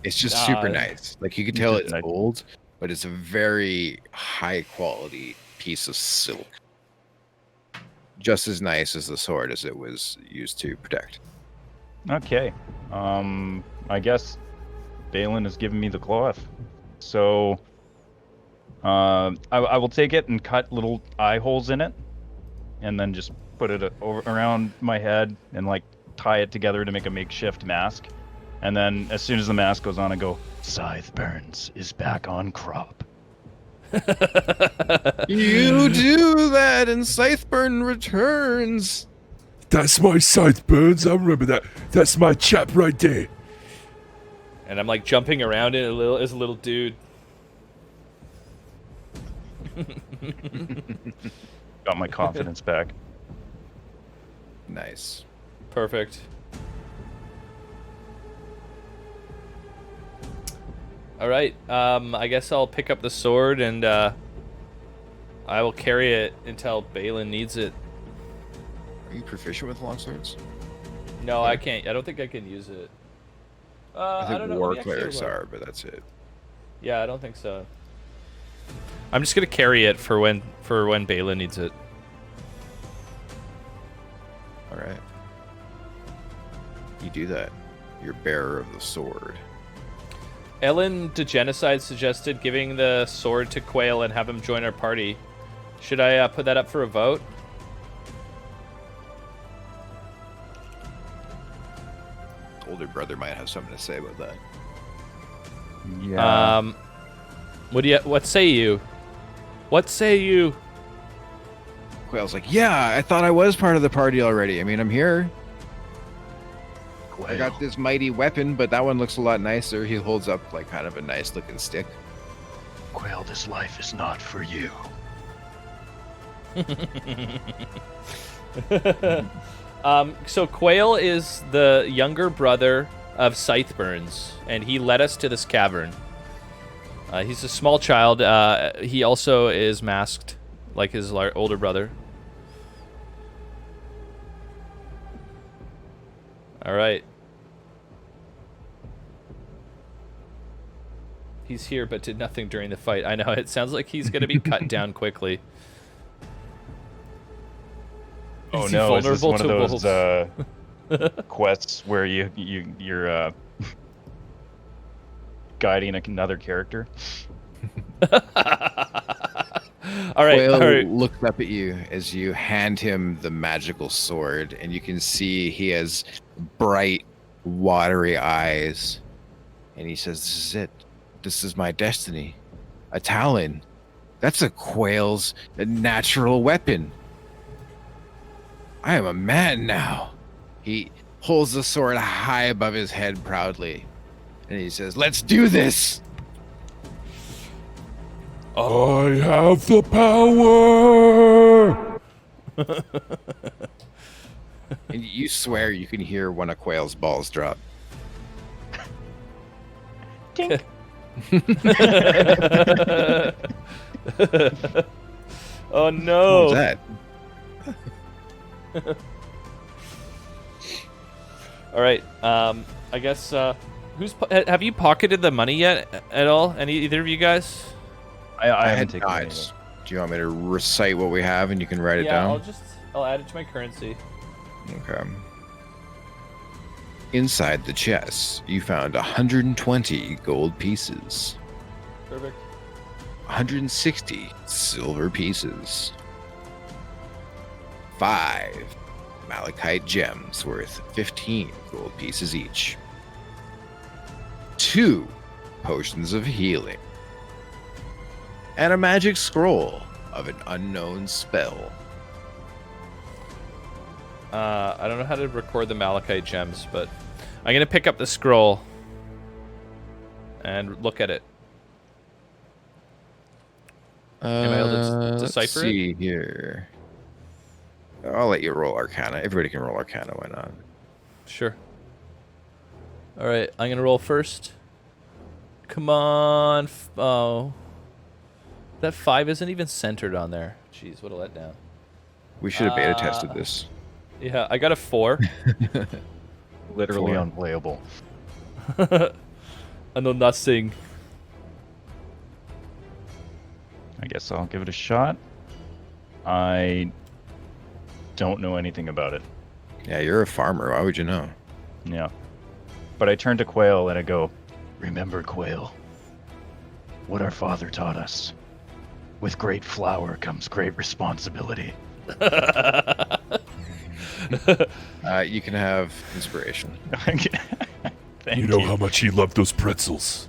It's just super nice. Like, you can tell Just it's nice. old, but it's a very high quality piece of silk. Just as nice as the sword as it was used to protect. Okay. I guess Balin has given me the cloth. So I will take it and cut little eye holes in it and then just put it around my head and like tie it together to make a makeshift mask. And then as soon as the mask goes on, I go, Sideburns is back on crop. You do that and Scytheburn returns. That's my Sideburns. I remember that. That's my chap right there. And I'm like jumping around it as a little dude. Got my confidence back. Nice. Perfect. All right. I guess I'll pick up the sword and I will carry it until Balin needs it. Are you proficient with longswords? No, I can't. I don't think I can use it. I think don't know. war Maybe actually I clerics will. are, but that's it. Yeah, I don't think so. I'm just gonna carry it for when Balin needs it. All right. You do that. You're bearer of the sword. Ellen de Genocide suggested giving the sword to Quail and have him join our party. Should I put that up for a vote? Older brother might have something to say about that. Yeah. What say you? What say you? Quail's like, yeah, I thought I was part of the party already. I mean, I'm here. I got this mighty weapon, but that one looks a lot nicer. He holds up like kind of a nice looking stick. Quail, this life is not for you. So Quail is the younger brother of Scytheburns, and he led us to this cavern. He's a small child. He also is masked, like his older brother. All right. He's here, but did nothing during the fight. I know, it sounds like he's going to be cut down quickly. Oh Is he no, is this vulnerable one of to those quests where you're guiding another character? All right, Quail all right. looks up at you as you hand him the magical sword, and you can see he has bright, watery eyes. And he says, "This is it. This is my destiny. A talon. That's a quail's natural weapon. I am a man now." He holds the sword high above his head proudly, and he says, "Let's do this." I have the power. And you swear you can hear one of Quail's balls drop. Tink. Oh no! What was that? All right. I guess. Have you pocketed the money yet at all? Either of you guys? I had haven't taken not. anything. Do you want me to recite what we have and you can write it Yeah, down? I'll add it to my currency. Okay. Inside the chest, you found 120 gold pieces, Perfect. 160 silver pieces, 5 malachite gems worth 15 gold pieces each, 2 potions of healing, and a magic scroll of an unknown spell. I don't know how to record the malachite gems, but I'm gonna pick up the scroll and look at it. Am I able to decipher let's see here. I'll let you roll Arcana. Everybody can roll Arcana. Why not? Sure. All right, I'm gonna roll first. Come on. Oh, that 5 isn't even centered on there. Jeez, what a letdown. We should have beta tested this. Yeah, I got a 4. Literally 4. unplayable. I know nothing. I guess I'll give it a shot. I don't know anything about it. Yeah, you're a farmer. Why would you know? Yeah. But I turn to Quail and I go, "Remember, Quail, what our father taught us. With great flower comes great responsibility." You can have inspiration. Thank You know how much he loved those pretzels.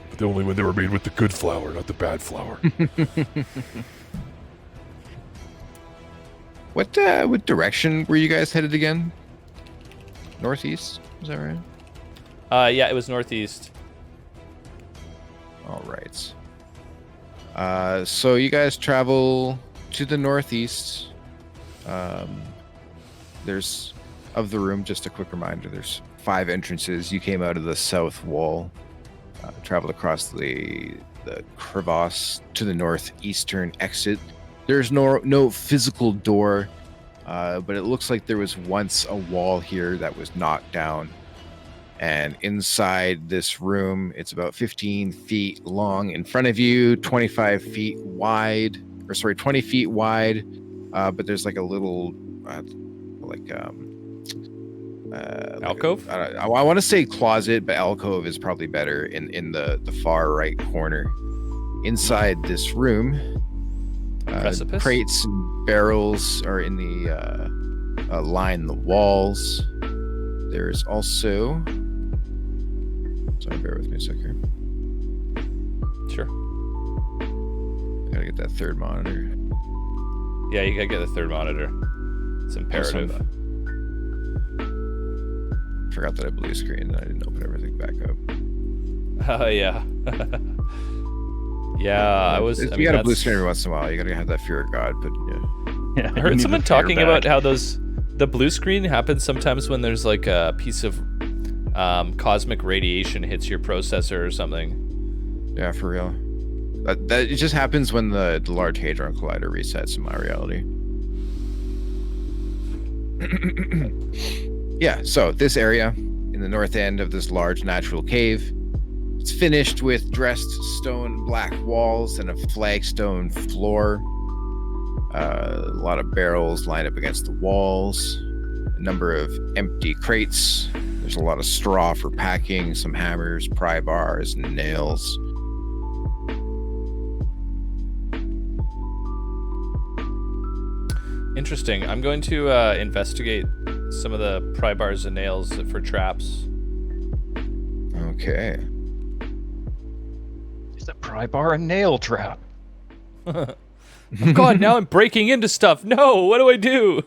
But only when they were made with the good flour, not the bad flour. What direction were you guys headed again? Northeast? Is that right? Yeah, it was northeast. All right. So you guys travel to the northeast. There's, of the room, just a quick reminder, there's 5 entrances. You came out of the south wall, traveled across the crevasse to the northeastern exit. There's no physical door, but it looks like there was once a wall here that was knocked down. And inside this room, it's about 15 feet long. In front of you, 25 feet wide, 20 feet wide. But there's like a little, Alcove? I want to say closet, but alcove is probably better in the far right corner. Inside this room, Precipice? crates and barrels are in the line the walls. There's also, sorry, bear with me a sec here. Sure. I gotta get that third monitor. Yeah, you gotta get the third monitor. It's imperative. Forgot that I blue screened and I didn't open everything back up. Oh yeah. Yeah, You gotta blue screen every once in a while. You gotta have that fear of God, but yeah. Yeah, I heard someone talking about how those The blue screen happens sometimes when there's like a piece of cosmic radiation hits your processor or something. Yeah, for real. That it just happens when the Large Hadron Collider resets in my reality. Yeah, so this area in the north end of this large natural cave, it's finished with dressed stone black walls and a flagstone floor. A lot of barrels lined up against the walls, a number of empty crates. There's a lot of straw for packing, some hammers, pry bars, and nails. Interesting. I'm going to investigate some of the pry bars and nails for traps. Okay. Is a pry bar a nail trap? Oh God, now I'm breaking into stuff. No, what do I do?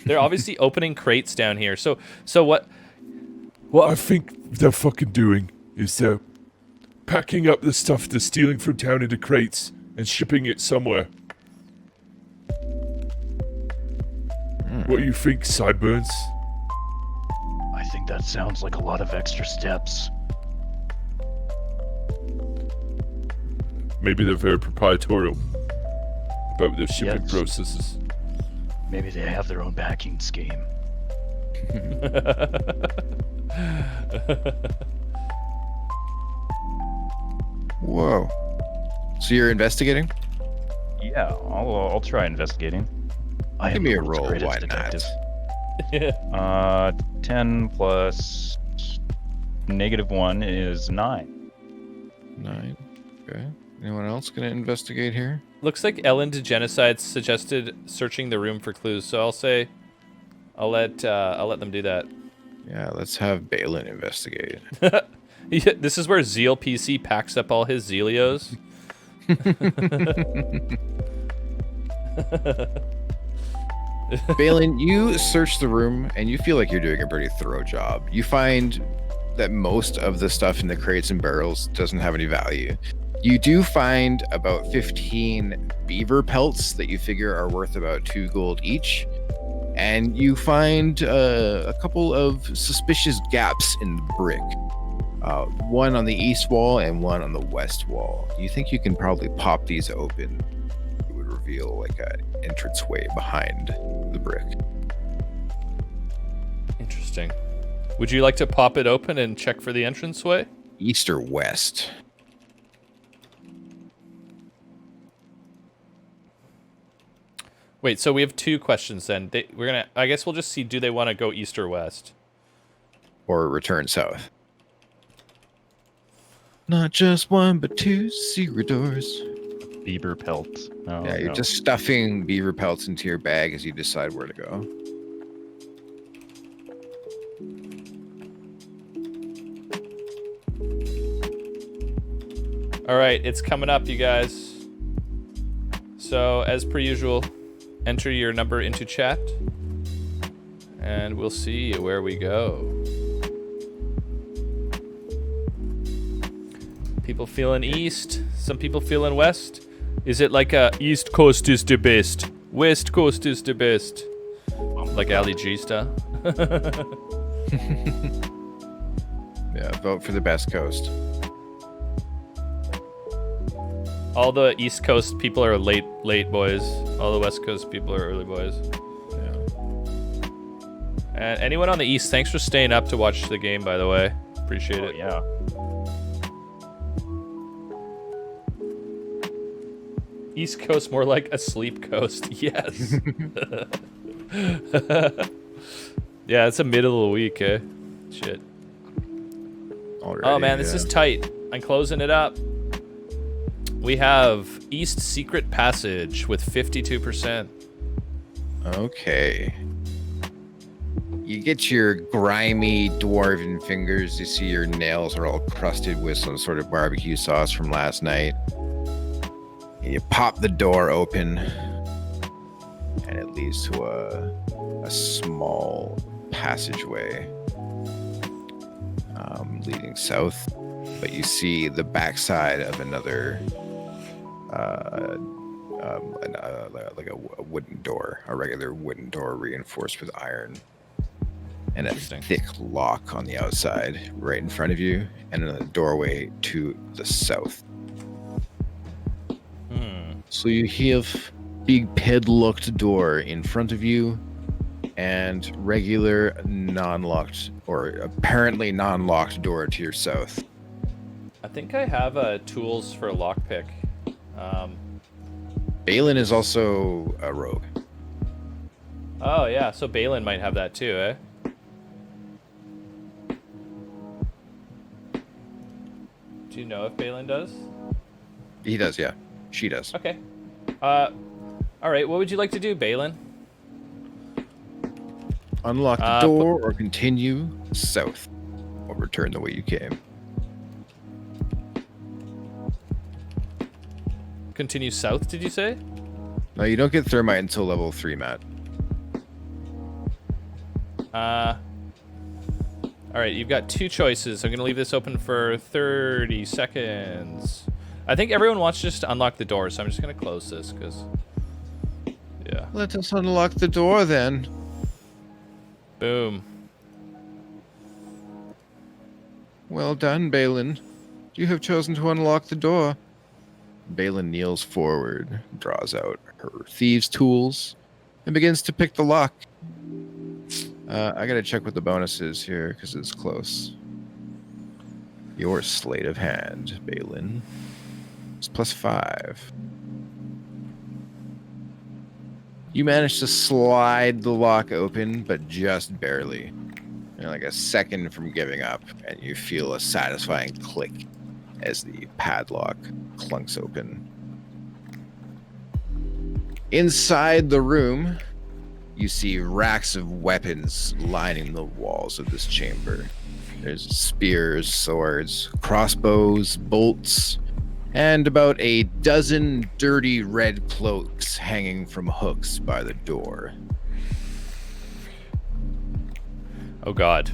They're obviously opening crates down here. So what? What I think they're fucking doing is they're packing up the stuff they're stealing from town into crates and shipping it somewhere. What do you think, Sideburns? I think that sounds like a lot of extra steps. Maybe they're very proprietorial about their shipping Yes. processes. Maybe they have their own backing scheme. Whoa. So you're investigating? Yeah, I'll try investigating. I Give am me the a world's roll, greatest why detective. not? 10 plus -1 is 9. 9. Okay. Anyone else gonna investigate here? Looks like Ellen DeGenocide suggested searching the room for clues. So I'll let them do that. Yeah, let's have Balin investigate. Yeah, this is where Zeal PC packs up all his Zelios. Balin, you search the room and you feel like you're doing a pretty thorough job. You find that most of the stuff in the crates and barrels doesn't have any value. You do find about 15 beaver pelts that you figure are worth about 2 gold each. And you find a couple of suspicious gaps in the brick. One on the east wall and one on the west wall. You think you can probably pop these open? It would reveal like an entranceway behind the brick. Interesting. Would you like to pop it open and check for the entranceway? East or west? Wait, so we have 2 questions then. I guess we'll just see, do they want to go east or west? Or return south? Not just one, but 2 secret doors. Beaver pelt. Oh, Yeah, you're no. just stuffing beaver pelts into your bag as you decide where to go. All right, it's coming up, you guys. So, as per usual, enter your number into chat, and we'll see where we go. People feeling east, some people feeling west. Is it like a East Coast is the best, West Coast is the best? Like Ali G style? Yeah, vote for the best coast. All the East Coast people are late boys. All the West Coast people are early boys. Yeah. And anyone on the East, thanks for staying up to watch the game, by the way. Appreciate it. Yeah. East Coast, more like a sleep coast. Yes. Yeah, it's a middle of the week, eh? Shit. Already, Oh man, this is tight. I'm closing it up. We have East Secret Passage with 52%. Okay. You get your grimy dwarven fingers. You see your nails are all crusted with some sort of barbecue sauce from last night. And you pop the door open, and it leads to a small passageway leading south. But you see the backside of another like a wooden door, a regular wooden door reinforced with iron, and a Interesting. thick lock on the outside right in front of you, and a doorway to the south. So you have big padlocked door in front of you, and regular non-locked or apparently non-locked door to your south. I think I have tools for a lockpick. Balin is also a rogue. Oh yeah, so Balin might have that too, eh? Do you know if Balin does? He does, yeah. She does. Okay. All right. What would you like to do, Balin? Unlock the door or continue south, or return the way you came. Continue south, did you say? No, you don't get thermite until level 3, Matt. All right, you've got two choices. I'm going to leave this open for 30 seconds. I think everyone wants just to unlock the door, so I'm just going to close this because, yeah. Let us unlock the door then. Boom. Well done, Balin. You have chosen to unlock the door. Balin kneels forward, draws out her thieves' tools, and begins to pick the lock. I gotta check what the bonus is here, because it's close. Your sleight of hand, Balin, is +5. You manage to slide the lock open, but just barely. You're like a second from giving up, and you feel a satisfying click as the padlock clunks open. Inside the room, you see racks of weapons lining the walls of this chamber. There's spears, swords, crossbows, bolts, and about a dozen dirty red cloaks hanging from hooks by the door. Oh god.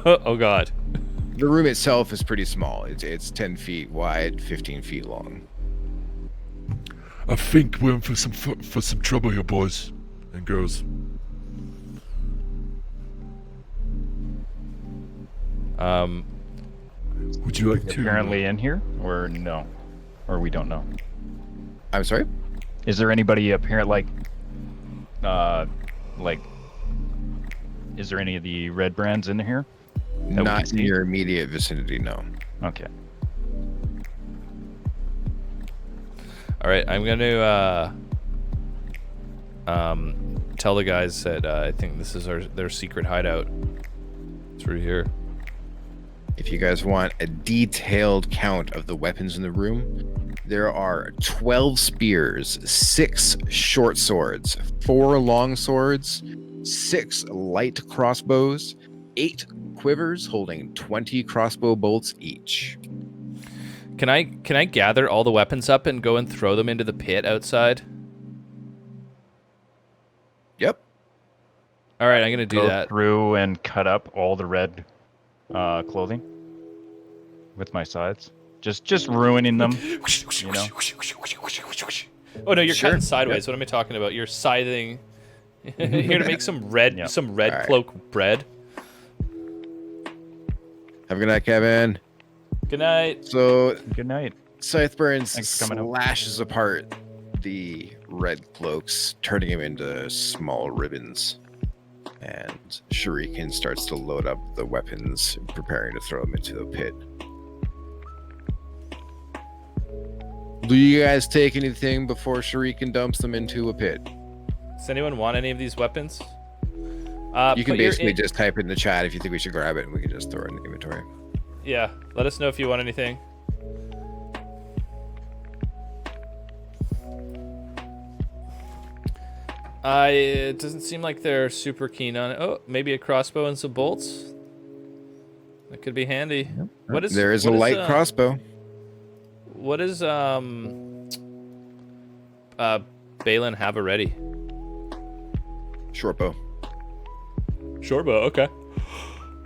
Oh god. The room itself is pretty small. It's 10 feet wide, 15 feet long. I think we're in for some trouble here, boys and girls. Would you like to? Apparently in here, or no, or we don't know. I'm sorry? Is there anybody apparent is there any of the red brands in here? that we can Not in see? your immediate vicinity, no. Okay. All right, I'm going to tell the guys that I think this is their secret hideout. Through here. If you guys want a detailed count of the weapons in the room, there are 12 spears, 6 short swords, 4 long swords, 6 light crossbows, 8 quivers holding 20 crossbow bolts each. Can I gather all the weapons up and go and throw them into the pit outside? Yep. All right, I'm gonna do Go that. through and cut up all the red clothing with my scythes. Just ruining them. You know? Oh no, you're Sure. cutting sideways. What am I talking about? You're scything. You're gonna make some red Yep. some red All right. cloak bread. Have a good night, Kevin. Good night. So Good night. Scytheburns Thanks for coming up. slashes apart the red cloaks, turning them into small ribbons. And Shuriken starts to load up the weapons, preparing to throw them into the pit. Do you guys take anything before Shuriken dumps them into a pit? Does anyone want any of these weapons? You can put your basically just type it in the chat if you think we should grab it, and we can just throw it in the inventory. Yeah, let us know if you want anything. It doesn't seem like they're super keen on it. Oh, maybe a crossbow and some bolts. That could be handy. What is There is a what light crossbow. What does Balin have already? Short bow. Short bow, okay.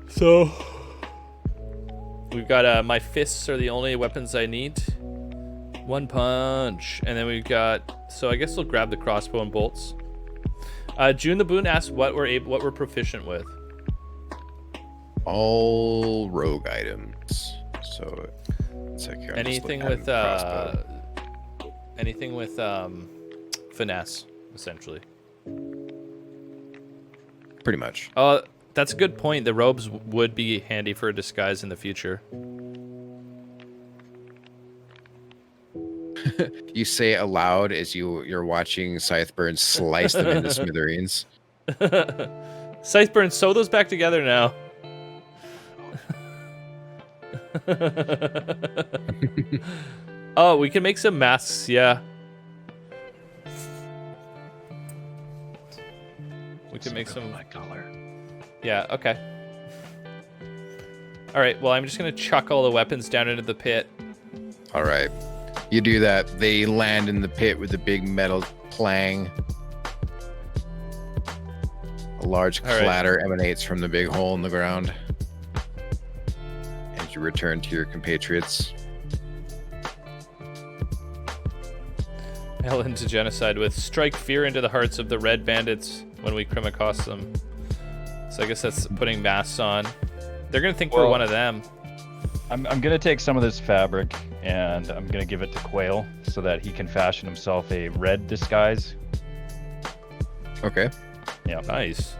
So we've got my fists are the only weapons I need. One punch. And then we've got... So I guess we'll grab the crossbow and bolts. June the Boon asked what we're proficient with. All rogue items. So it's like here, Anything with finesse, essentially. pretty much. That's a good point. The robes would be handy for a disguise in the future. You say it aloud as you're watching Scytheburn slice them into smithereens. Scytheburn, sew those back together now. Oh, we can make some masks, yeah. We can make some... My color. Yeah, okay. Alright, well, I'm just gonna chuck all the weapons down into the pit. All right. You do that. They land in the pit with a big metal clang. A large All right. clatter emanates from the big hole in the ground. As you return to your compatriots. Hell into genocide with strike fear into the hearts of the red bandits when we come across them. So I guess that's putting masks on. They're gonna think we're Well- one of them. I'm gonna take some of this fabric and I'm gonna give it to Quail so that he can fashion himself a red disguise. Okay. Nice.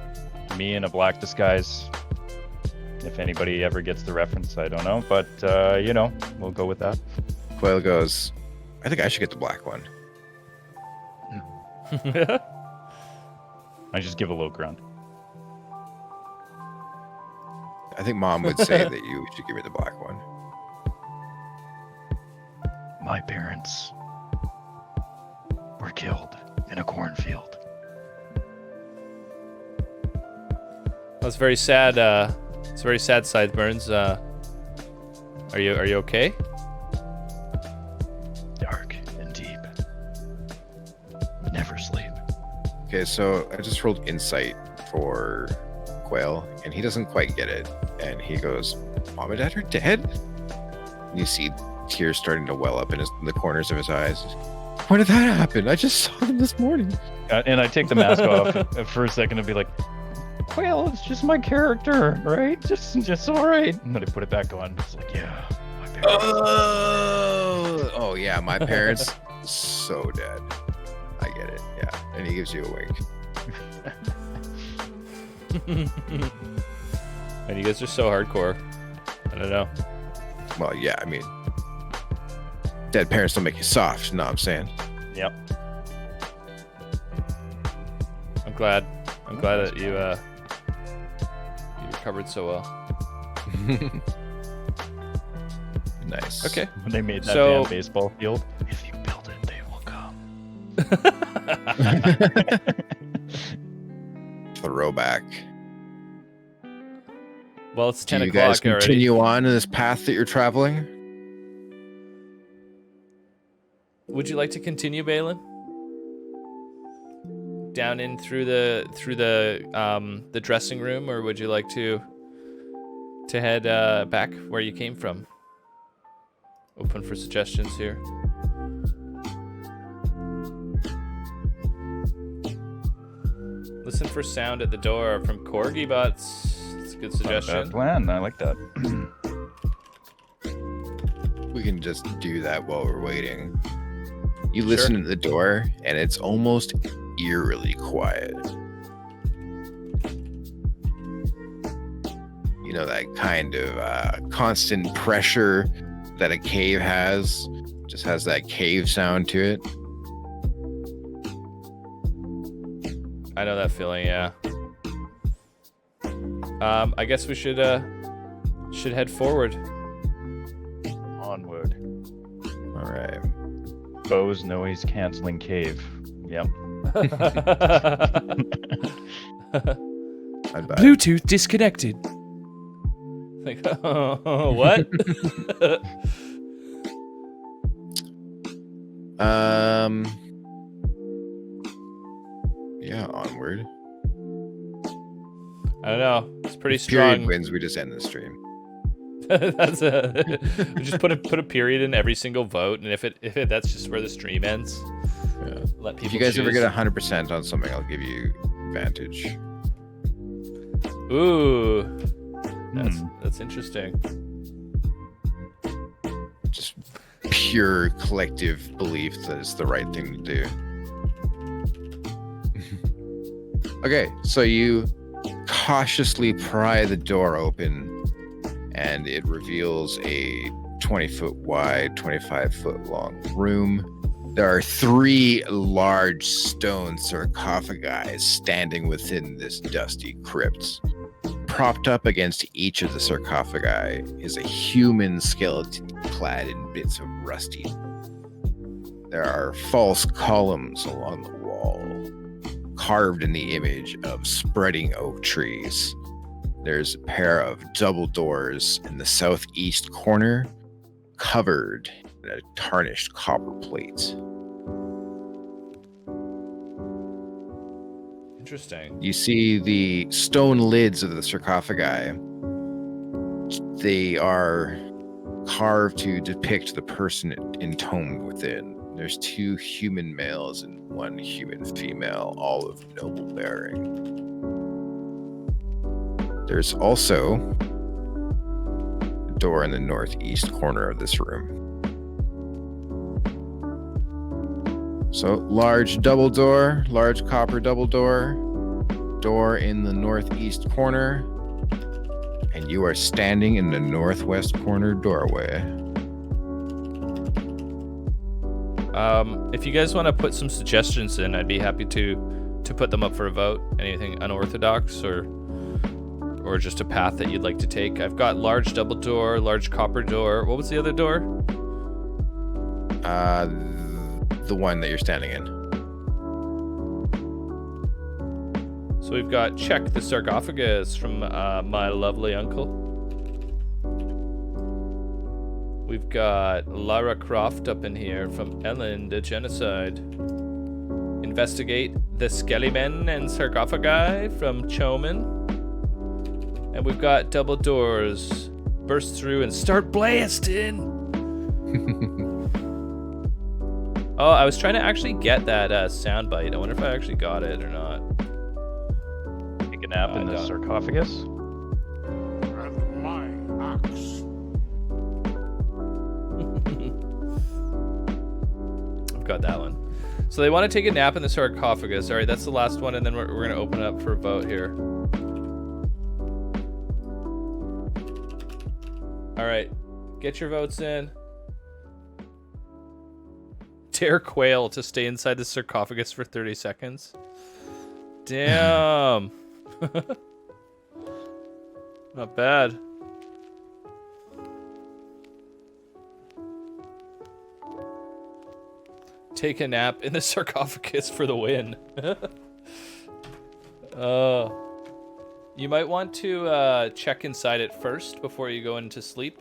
Me in a black disguise. If anybody ever gets the reference, I don't know, but we'll go with that. Quail goes, I think I should get the black one. I just give a little grunt. I think Mom would say that you should give me the black one. My parents were killed in a cornfield. That's very sad. It's very sad, Sideburns. Are you okay? Dark and deep. Never sleep. Okay, so I just rolled insight for Quail, and he doesn't quite get it. And he goes, Mom and Dad are dead? And you see tears starting to well up in the corners of his eyes. When did that happen? I just saw them this morning. And I take the mask off for a second and be like, Quail, it's just my character, right? Just all right. And then I put it back on. It's like, yeah, my parents. Oh yeah, my parents so dead. I get it. Yeah, and he gives you a wink. And you guys are so hardcore. I don't know. Well, yeah, I mean, dead parents don't make you soft. You know what I'm saying? Yep. I'm glad that you recovered so well. Nice. Okay. When they made that So- damn baseball field. If you build it, they will come. Throwback. Well, it's Do 10 you guys o'clock already. continue on in this path that you're traveling? Would you like to continue, Balin? Down in through the dressing room, or would you like to head back where you came from? Open for suggestions here. Listen for sound at the door from Corgi Butts. That's a good Not a bad suggestion. plan. I like that. We can just do that while we're waiting. You listen at the door, and it's almost eerily quiet. You know, that kind of constant pressure that a cave has, just has that cave sound to it. I know that feeling, yeah. I guess we should head forward. Onward. All right. Bose noise canceling cave. Yep. Bye-bye. Bluetooth disconnected. Like, what? Yeah, onward. I don't know. It's pretty Period strong. wins. We just end the stream. That's a just put a period in every single vote, and if that's just where the stream ends. Yeah. Let people If you guys ever choose. get 100% on something, I'll give you advantage. Ooh, that's interesting. Just pure collective belief that it's the right thing to do. Okay, so you cautiously pry the door open, and it reveals a 20-foot wide, 25-foot long room. There are 3 large stone sarcophagi standing within this dusty crypt. Propped up against each of the sarcophagi is a human skeleton clad in bits of rusty. There are false columns along the wall, carved in the image of spreading oak trees. There's a pair of double doors in the southeast corner, covered in a tarnished copper plate. Interesting. You see the stone lids of the sarcophagi. They are carved to depict the person entombed within. There's 2 human males and 1 human female, all of noble bearing. There's also a door in the northeast corner of this room. So, large double door, large copper double door, door in the northeast corner, and you are standing in the northwest corner doorway. If you guys want to put some suggestions in, I'd be happy to put them up for a vote. Anything unorthodox or just a path that you'd like to take. I've got large double door, large copper door. What was the other door? The one that you're standing in. So we've got check the sarcophagus from my lovely uncle. We've got Lara Croft up in here from Ellen the Genocide. Investigate the Skellymen and sarcophagi from Choman. And we've got double doors. Burst through and start blasting. Oh, I was trying to actually get that soundbite. I wonder if I actually got it or not. Take a nap in the sarcophagus. I've got that one. So they want to take a nap in the sarcophagus. All right, that's the last one, and then we're going to open it up for a vote here. All right, get your votes in. Dare Quail to stay inside the sarcophagus for 30 seconds. Damn. Not bad. Take a nap in the sarcophagus for the win. You might want to check inside it first before you go into sleep.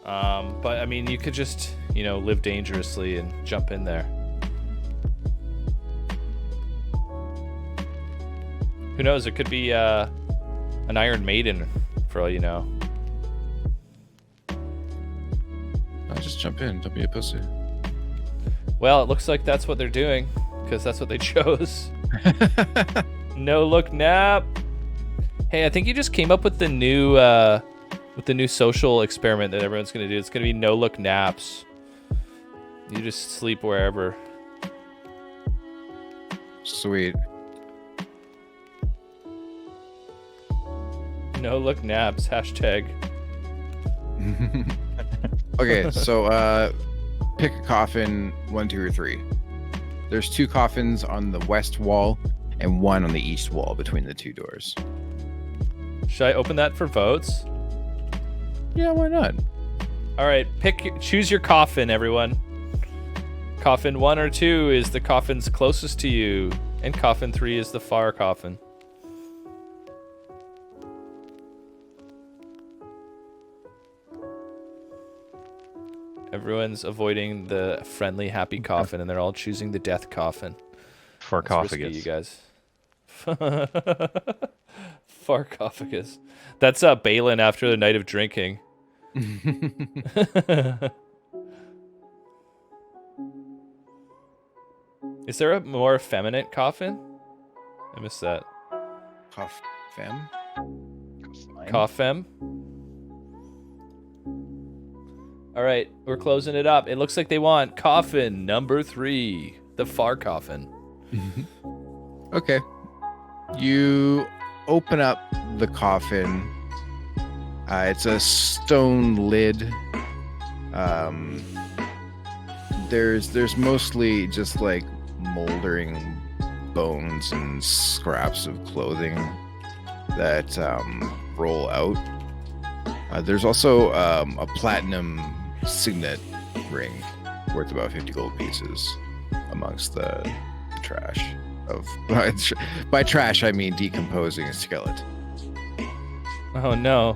But I mean, you could just, live dangerously and jump in there. Who knows? It could be an Iron Maiden, for all you know. I'll just jump in. Don't be a pussy. Well, it looks like that's what they're doing, because that's what they chose. No look nap. Hey, I think you just came up with the new social experiment that everyone's gonna do. It's gonna be no look naps. You just sleep wherever. Sweet. No look naps. Hashtag. Okay, so pick a coffin, 1, 2, or 3. There's 2 coffins on the west wall and 1 on the east wall between the 2 doors. Should I open that for votes? Yeah, why not? All right, choose your coffin, everyone. Coffin 1 or 2 is the coffins closest to you, and coffin 3 is the far coffin. Everyone's avoiding the friendly, happy coffin, and they're all choosing the death coffin. Sarcophagus. You guys. Sarcophagus. That's Balin after the night of drinking. Is there a more effeminate coffin? I missed that. Cough fam. Coffin. All right, we're closing it up. It looks like they want coffin number 3, the far coffin. Okay. You open up the coffin. It's a stone lid. There's mostly just like moldering bones and scraps of clothing that roll out. There's also a platinum signet ring worth about 50 gold pieces amongst the trash. By trash, I mean decomposing skeleton. Oh no.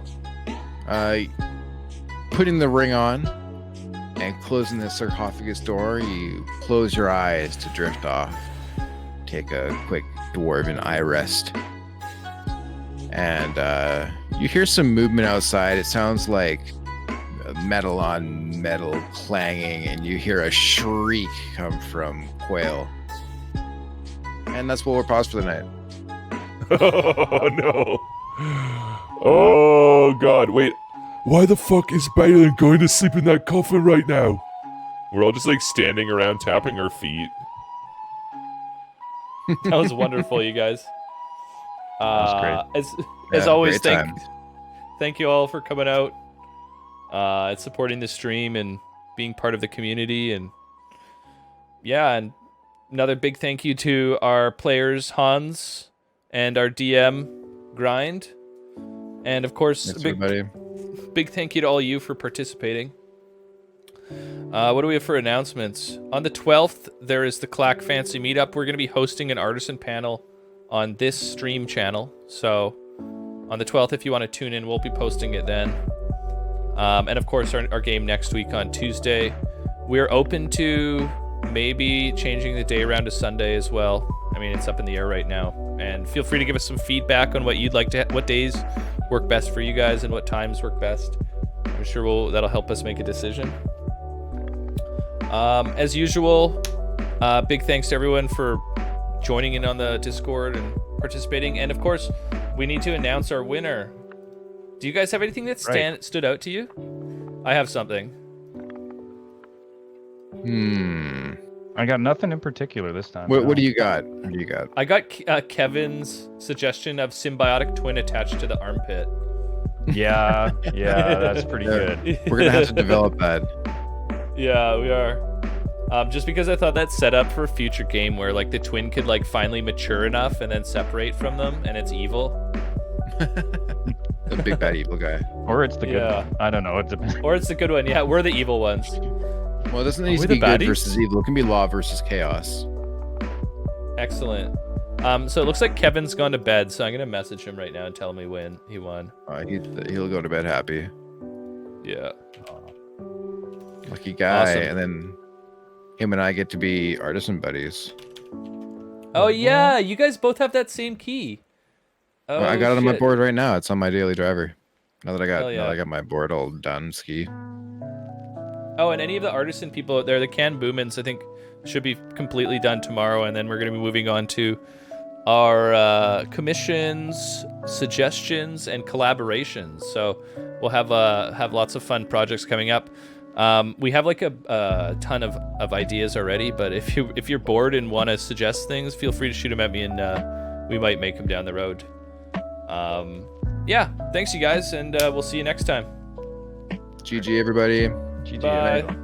Putting the ring on and closing the sarcophagus door, you close your eyes to drift off. Take a quick dwarven eye rest. And you hear some movement outside. It sounds like metal on metal clanging, and you hear a shriek come from Quail. And that's where we'll pause for the night. Oh no. Oh god, wait. Why the fuck is Balin going to sleep in that coffin right now? We're all just like standing around tapping our feet. That was wonderful, you guys. That was great. As Yeah, always, great times. thank you all for coming out and supporting the stream and being part of the community. And another big thank you to our players Hans and our DM Grind, and of course Thanks, a everybody. big thank you to all you for participating. What do we have for announcements? On the 12th, there is the Clack Fancy Meetup. We're going to be hosting an artisan panel on this stream channel. So on the 12th, if you want to tune in, we'll be posting it then. And of course, our game next week on Tuesday. We're open to maybe changing the day around to Sunday as well. I mean, it's up in the air right now. And feel free to give us some feedback on what you'd like to, what days work best for you guys and what times work best. I'm sure that'll help us make a decision. As usual, big thanks to everyone for joining in on the Discord and participating. And of course, we need to announce our winner. Do you guys have anything that stood out to you? I have something. I got nothing in particular this time. What do you got? What do you got? I got Kevin's suggestion of symbiotic twin attached to the armpit. Yeah, that's pretty good. We're gonna have to develop that. Yeah, we are. Just because I thought that set up for a future game where like the twin could like finally mature enough and then separate from them, and it's evil. The big bad evil guy. Or it's the good one. I don't know. It depends. Or it's the good one. Yeah, we're the evil ones. Well, it doesn't Are need we to be the good baddies? versus evil. It can be law versus chaos. Excellent. So it looks like Kevin's gone to bed, so I'm gonna message him right now and tell him he won. He'll go to bed happy. Yeah. Lucky guy. Awesome. And then him and I get to be artisan buddies. Oh yeah, you guys both have that same key. Oh, I got it on my shit. board right now. It's on my daily driver. Now that I Hell yeah. got my board all done, ski. Oh, and any of the artisan people out there, the Can Boomins, I think, should be completely done tomorrow, and then we're going to be moving on to our commissions, suggestions, and collaborations. So we'll have lots of fun projects coming up. We have like a ton of ideas already, but if you're bored and want to suggest things, feel free to shoot them at me, and we might make them down the road. Yeah, thanks you guys, and we'll see you next time. GG, everybody. GG. Bye.